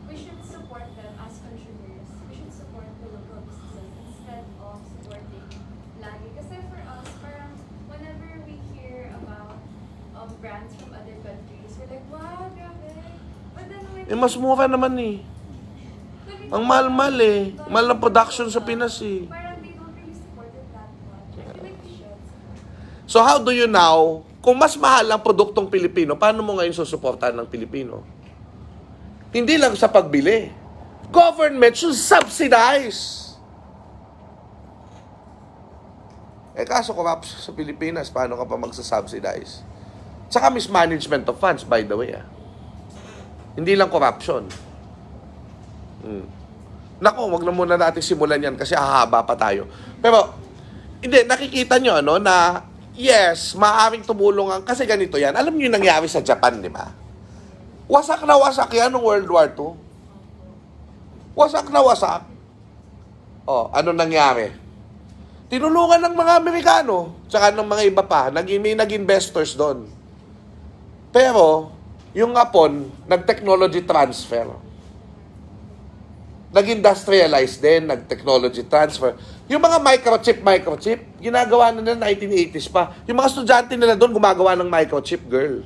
we should support them as consumers. We should support the local businesses instead of supporting lagi. Kasi for us, parang whenever we hear about brands from other countries, we're like, wow, grabe. But then when Mas mura naman eh. Ang mahal-mahal eh. Mahal ng production sa Pinas eh. parang they don't really support it that much. I feel like we should. So how do you now, kung mas mahal ang produktong Pilipino, paano mo ngayon susuportahan ng Pilipino? Hindi lang sa pagbili. Government should subsidize. Kaso corruption sa Pilipinas, paano ka pa magsasubsidize? Tsaka mismanagement of funds, by the way. Hindi lang corruption. Nako, wag na muna natin simulan yan kasi hahaba pa tayo. Pero, hindi, nakikita nyo, na yes, maaaring tumulong ang, kasi ganito yan. Alam niyo yung nangyari sa Japan, di ba? Wasak na wasak yan noong World War II. Wasak na wasak. Ano nangyari? Tinulungan ng mga Amerikano, tsaka ng mga iba pa, may nag-investors doon. Pero, yung Hapon, nag-technology transfer. Nag-industrialize din, nag-technology transfer. Yung mga microchip, ginagawa na nila 1980s pa. Yung mga estudyante nila doon, gumagawa ng microchip, girl.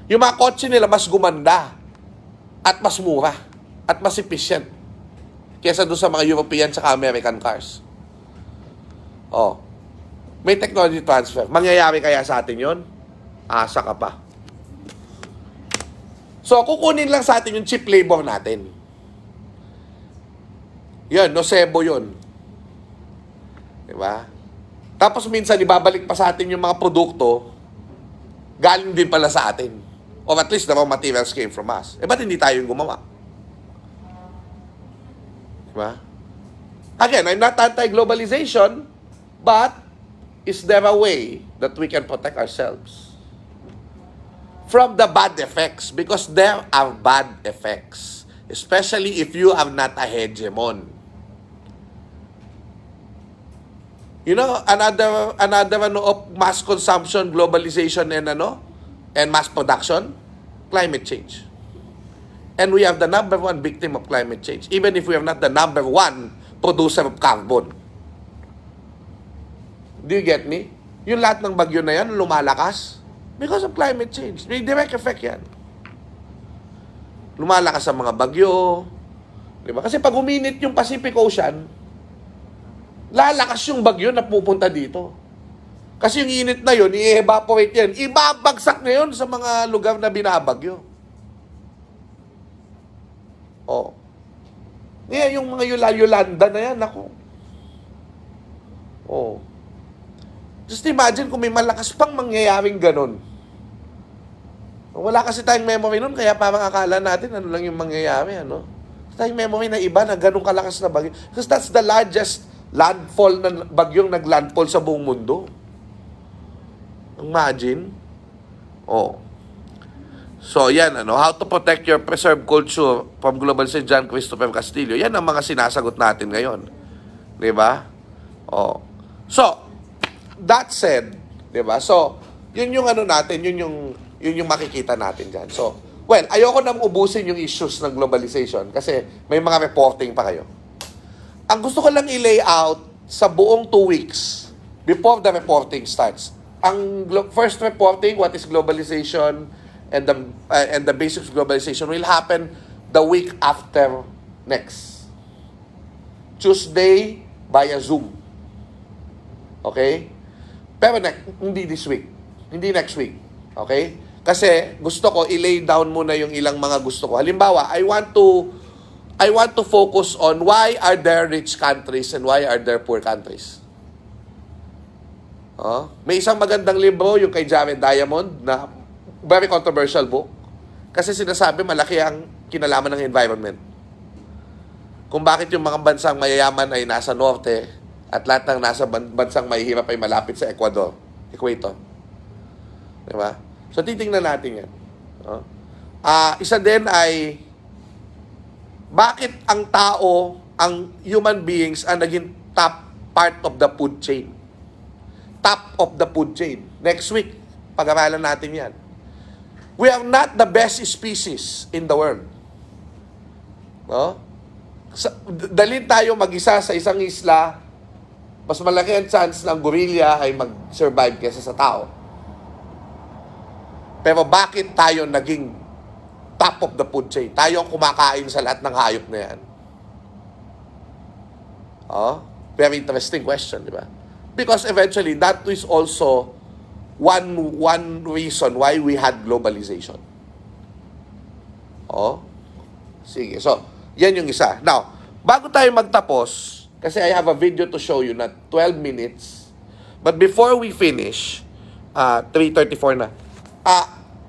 Yung mga kotse nila, mas gumanda. At mas mura. At mas efficient. Kesa doon sa mga European at American cars. May technology transfer. Mangyayari kaya sa atin yon? Asa ka pa. So, kukunin lang sa atin yung cheap labor natin. Yan, nocebo yun. Diba? Tapos minsan, ibabalik pa sa atin yung mga produkto, galing din pala sa atin. Or at least the raw materials came from us. Ba't hindi tayo yung gumawa? Diba? Again, I'm not anti-globalization, but is there a way that we can protect ourselves from the bad effects? Because there are bad effects, especially if you are not a hegemon. You know, another of mass consumption, globalization, and mass production, climate change. And we are the number one victim of climate change, even if we are not the number one producer of carbon. Do you get me? Yung lahat ng bagyo na yan, lumalakas because of climate change. May direct effect yan. Lumalakas ang mga bagyo. Diba? Kasi pag uminit yung Pacific Ocean, lalakas yung bagyo na pupunta dito. Kasi yung init na yun, i-evaporate yan. Ibabagsak na yun sa mga lugar na binabagyo. Yung mga Yolanda na yan, ako. Just imagine kung may malakas pang mangyayaring ganun. Wala kasi tayong memory nun, kaya parang akala natin ano lang yung mangyayari, tayong memory na iba na ganun kalakas na bagyo. Because that's the largest landfall na bagyong naglandfall sa buong mundo. Imagine. So, yan, how to protect your preserved culture from globalization, John Christopher Castillo. Yan ang mga sinasagot natin ngayon. Di ba? So, that said, di ba? So, yun yung natin, yun yung makikita natin dyan. So, Well, ayoko nang ubusin yung issues ng globalization kasi may mga reporting pa kayo. Ang gusto ko lang i-lay out sa buong 2 weeks before the reporting starts. Ang first reporting, what is globalization and the basics of globalization will happen the week after next. Tuesday via Zoom. Okay? Pero hindi this week. Hindi next week. Okay? Kasi gusto ko i-lay down muna yung ilang mga gusto ko. Halimbawa, I want to focus on why are there rich countries and why are there poor countries. May isang magandang libro, yung kay Jared Diamond, na very controversial book. Kasi sinasabi malaki ang kinalaman ng environment. Kung bakit yung mga bansang mayayaman ay nasa norte at lahat ng nasa bansang mahihirap ay malapit sa equator. Diba? So, titingnan natin yan. Isa din ay, bakit ang tao, ang human beings, ang naging top part of the food chain? Top of the food chain. Next week, pag-aralan natin yan. We are not the best species in the world. Dalhin tayo mag-isa sa isang isla, mas malaki ang chance ng gorilla ay mag-survive kaysa sa tao. Pero bakit tayo naging top of the food chain? Tayo ang kumakain sa lahat ng hayop na yan. Very interesting question, di ba? Because eventually, that is also one reason why we had globalization. Sige. So, yan yung isa. Now, bago tayo magtapos, kasi I have a video to show you na 12 minutes. But before we finish, 3:34 na.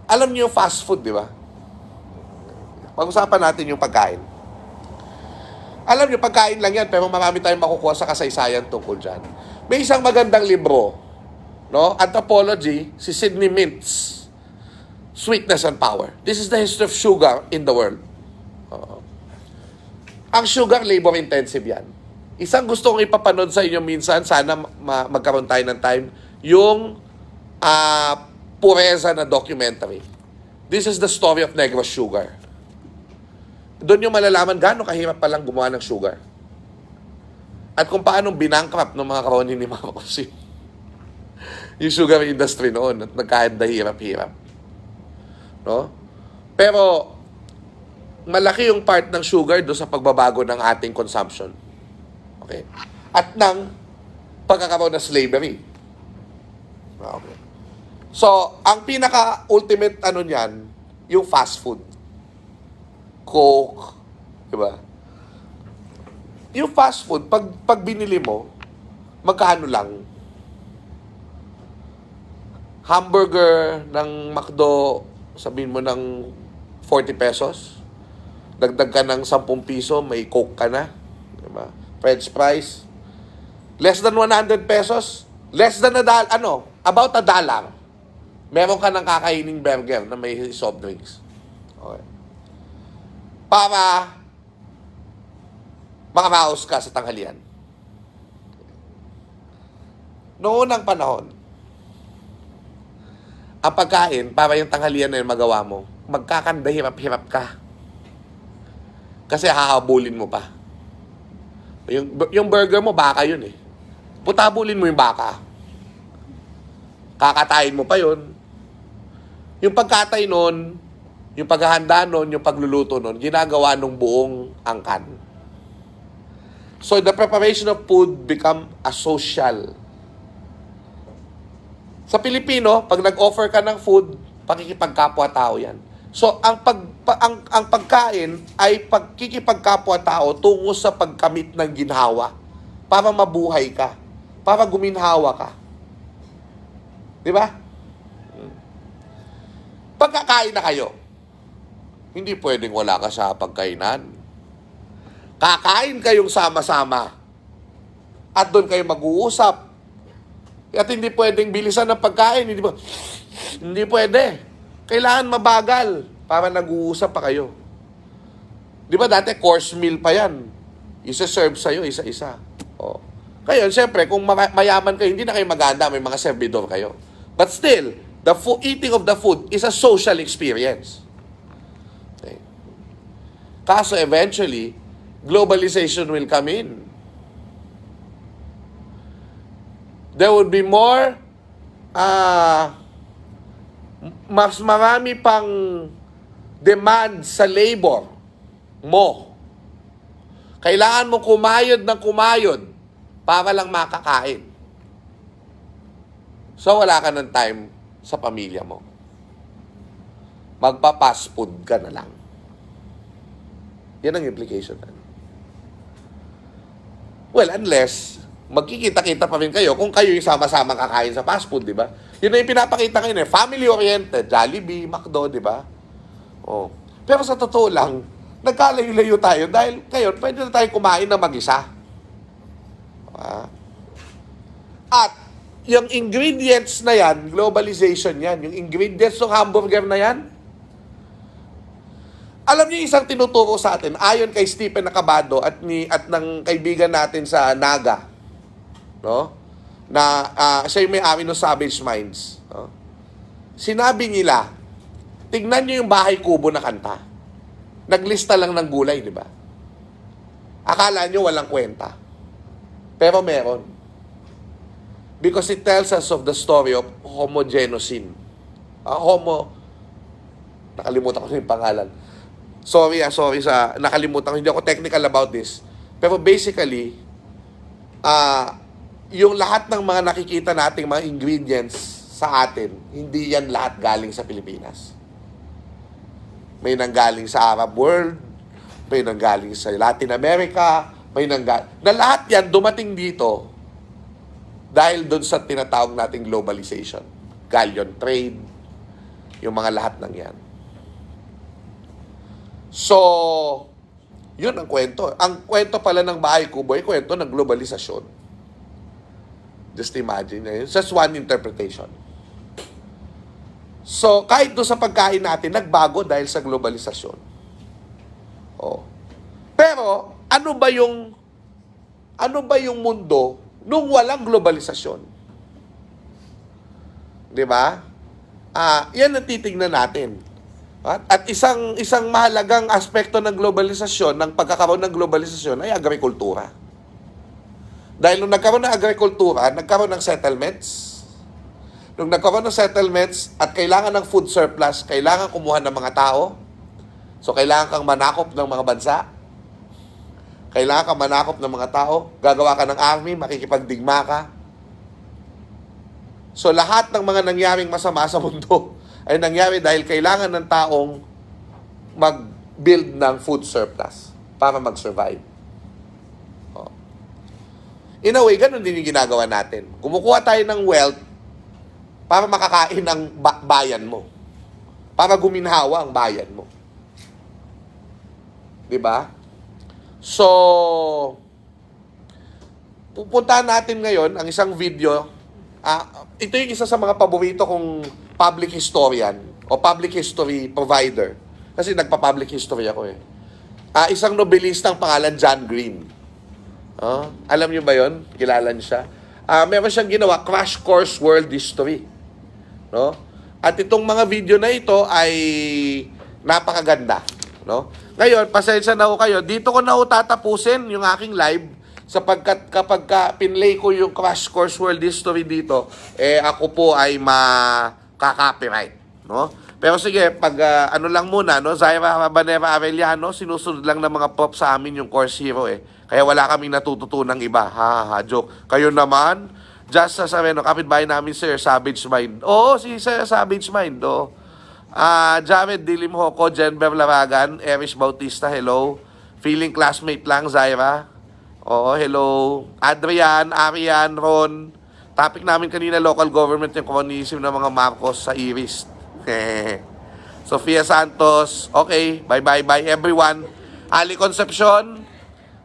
Alam niyo yung fast food, di ba? Pag-usapan natin yung pagkain. Alam niyo, pagkain lang yan, pero marami tayong makukuha sa kasaysayan tungkol dyan. May isang magandang libro, Anthropology, si Sidney Mintz, Sweetness and Power. This is the history of sugar in the world. Ang sugar, labor-intensive yan. Isang gusto kong ipapanood sa inyo minsan, sana magkaroon tayo ng time, yung pureza na documentary. This is the story of Negros Sugar. Doon yung malalaman gaano kahirap palang gumawa ng sugar. At kung paano binangkrap ng mga crony ni Marcos yung sugar industry noon at nagkahanda hirap-hirap. Pero malaki yung part ng sugar doon sa pagbabago ng ating consumption. Okay? At ng pagkakaroon ng slavery. Okay. So, ang pinaka-ultimate niyan, yung fast food. Coke, di ba? Yung fast food, pag binili mo, magkano lang? Hamburger ng McDo, sabihin mo ng 40 pesos. Dagdag ka ng 10 piso, may Coke ka na. Di ba? French fries. Less than 100 pesos. Less than about $1. Meron ka ng kakaining burger na may soft drinks. Okay. Para makaraos ka sa tanghalian. Noong unang panahon, ang pagkain, para yung tanghalian na yung magawa mo, magkakanda hirap-hirap ka. Kasi hahabulin mo pa. Yung burger mo, baka yun eh. Putabulin mo yung baka. Kakatayin mo pa yun. Yung pagkatay nun, yung paghahanda nun, yung pagluluto nun, ginagawa nung buong angkan. So, the preparation of food become a social. Sa Pilipino, pag nag-offer ka ng food, pakikipagkapwa-tao yan. So, ang pagkain ay pagkikipagkapwa-tao tungo sa pagkamit ng ginhawa para mabuhay ka, para guminhawa ka. Di ba? Pagkakain na kayo, hindi pwedeng wala ka sa pagkainan. Kakain kayong sama-sama at doon kayo mag-uusap. At hindi pwedeng bilisan ng pagkain. Hindi pwede. Kailangan mabagal para nag-uusap pa kayo. Di ba dati course meal pa yan? Isa-serve sa'yo, isa-isa. Ngayon, siyempre, kung mayaman kayo, hindi na kayo maganda, may mga servidor kayo. But still, eating of the food is a social experience. Kaso eventually, globalization will come in. There would be more, mas marami pang demand sa labor mo. Kailangan mo kumayod ng kumayod para lang makakain. So, wala ka ng time sa pamilya mo. Magpa-fast food ka na lang. Yan ang implication. Well, unless magkikita-kita pa rin kayo kung kayo yung sama-sama kakain sa fast food, di ba? Yun na yung pinapakita ngayon eh. Family-oriented, Jollibee, McDo, di ba? Oh. Pero sa totoo lang, nagkalayo-layo tayo dahil ngayon, pwede na tayo kumain na mag-isa. At yung ingredients na yan, globalization yan, yung ingredients ng hamburger na yan, alam niyo isang tinuturo sa atin, ayon kay Stephen Acabado at ng kaibigan natin sa Naga, no? Na siya yung may-ari ng Savage Minds. No? Sinabi nila, tignan niyo yung Bahay Kubo na kanta. Naglista lang ng gulay, di ba? Akala niyo walang kwenta. Pero meron. Because it tells us of the story of homogenocene. Nakalimutan ko yung pangalan. Sorry sa nakalimutan ko. Hindi ako technical about this. Pero basically, yung lahat ng mga nakikita nating mga ingredients sa atin, hindi yan lahat galing sa Pilipinas. May nanggaling sa Arab world, may nanggaling sa Latin America, na lahat yan dumating dito dahil doon sa tinatawag nating globalization. Galleon trade, yung mga lahat ng yan. So, yun ang kwento. Ang kwento pala ng Bahay Kubo ay kwento ng globalisasyon. Just imagine. Just one interpretation. So, kahit doon sa pagkain natin, nagbago dahil sa globalisasyon. Oh. Pero, ano ba yung mundo nung walang globalisasyon? 'Di ba? Yan ang titingnan natin. At isang mahalagang aspekto ng globalisasyon, ng pagkakaroon ng globalisasyon ay agrikultura. Dahil nung nagkaroon ng agrikultura, nagkaroon ng settlements. Nung nagkaroon ng settlements at kailangan ng food surplus, kailangan kumuha ng mga tao. So, kailangan kang manakop ng mga bansa. Kailangan kang manakop ng mga tao. Gagawa ka ng army, makikipagdigma ka. So, lahat ng mga nangyaring masama sa mundo ay nangyari dahil kailangan ng taong mag-build ng food surplus para mag-survive. Oh. In a way, ganun din yung ginagawa natin. Kumukuha tayo ng wealth para makakain ang bayan mo. Para guminhawa ang bayan mo. 'Di ba? So, pupuntahan natin ngayon ang isang video. Ito yung isa sa mga paborito kong public historian o public history provider. Kasi nagpa-public history ako eh. Isang nobelistang pangalan John Green. Alam niyo ba yon? Kilala niyo siya? Meron siyang ginawa, Crash Course World History. No? At itong mga video na ito ay napakaganda. No? Ngayon, pasensya na ho kayo. Dito ko na ho tatapusin yung aking live sapagkat kapag pinlay ko yung Crash Course World History dito, ako po ay makaka-copyright. No? Pero sige, pag ano lang muna, no? Zaira Habanera Arellano, sinusunod lang ng mga props sa amin yung Course Hero eh. Kaya wala kaming natututunang iba. Joke. Kayo naman, just sa sabi, no, kapitbahay namin, Sir Savage Mind. Oo, si Sir Savage Mind. Oo. Jared Dilimhoco, Jenber Laragan, Eris Bautista, hello. Feeling classmate lang, Zaira. Oo, hello. Adrian, Arian, Ron. Topic namin kanina, local government, yung communism ng mga Marcos sa Iris. Sofia Santos, okay. Bye everyone. Ali Concepcion,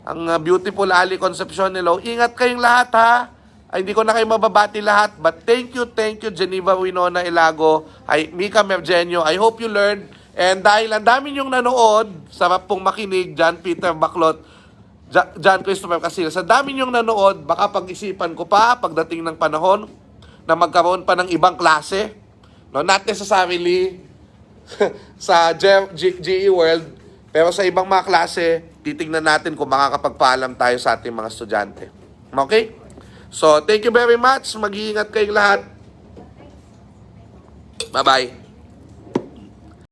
ang beautiful Ali Concepcion, hello. Ingat kayong lahat ha. Hindi ko na kayo mababati lahat. But thank you, Geneva Winona Ilago. Mika Mergenio, I hope you learned. And dahil ang dami niyong nanood, sarap pong makinig, John Peter Baclot, John Christopher Casillas, sa dami niyong nanood, baka pag-isipan ko pa pagdating ng panahon na magkaroon pa ng ibang klase. No, not necessarily sa GE World, Pero sa ibang mga klase, titingnan natin kung makakapagpaalam tayo sa ating mga estudyante. Okay? So, thank you very much. Mag-iingat kayong lahat. Bye-bye.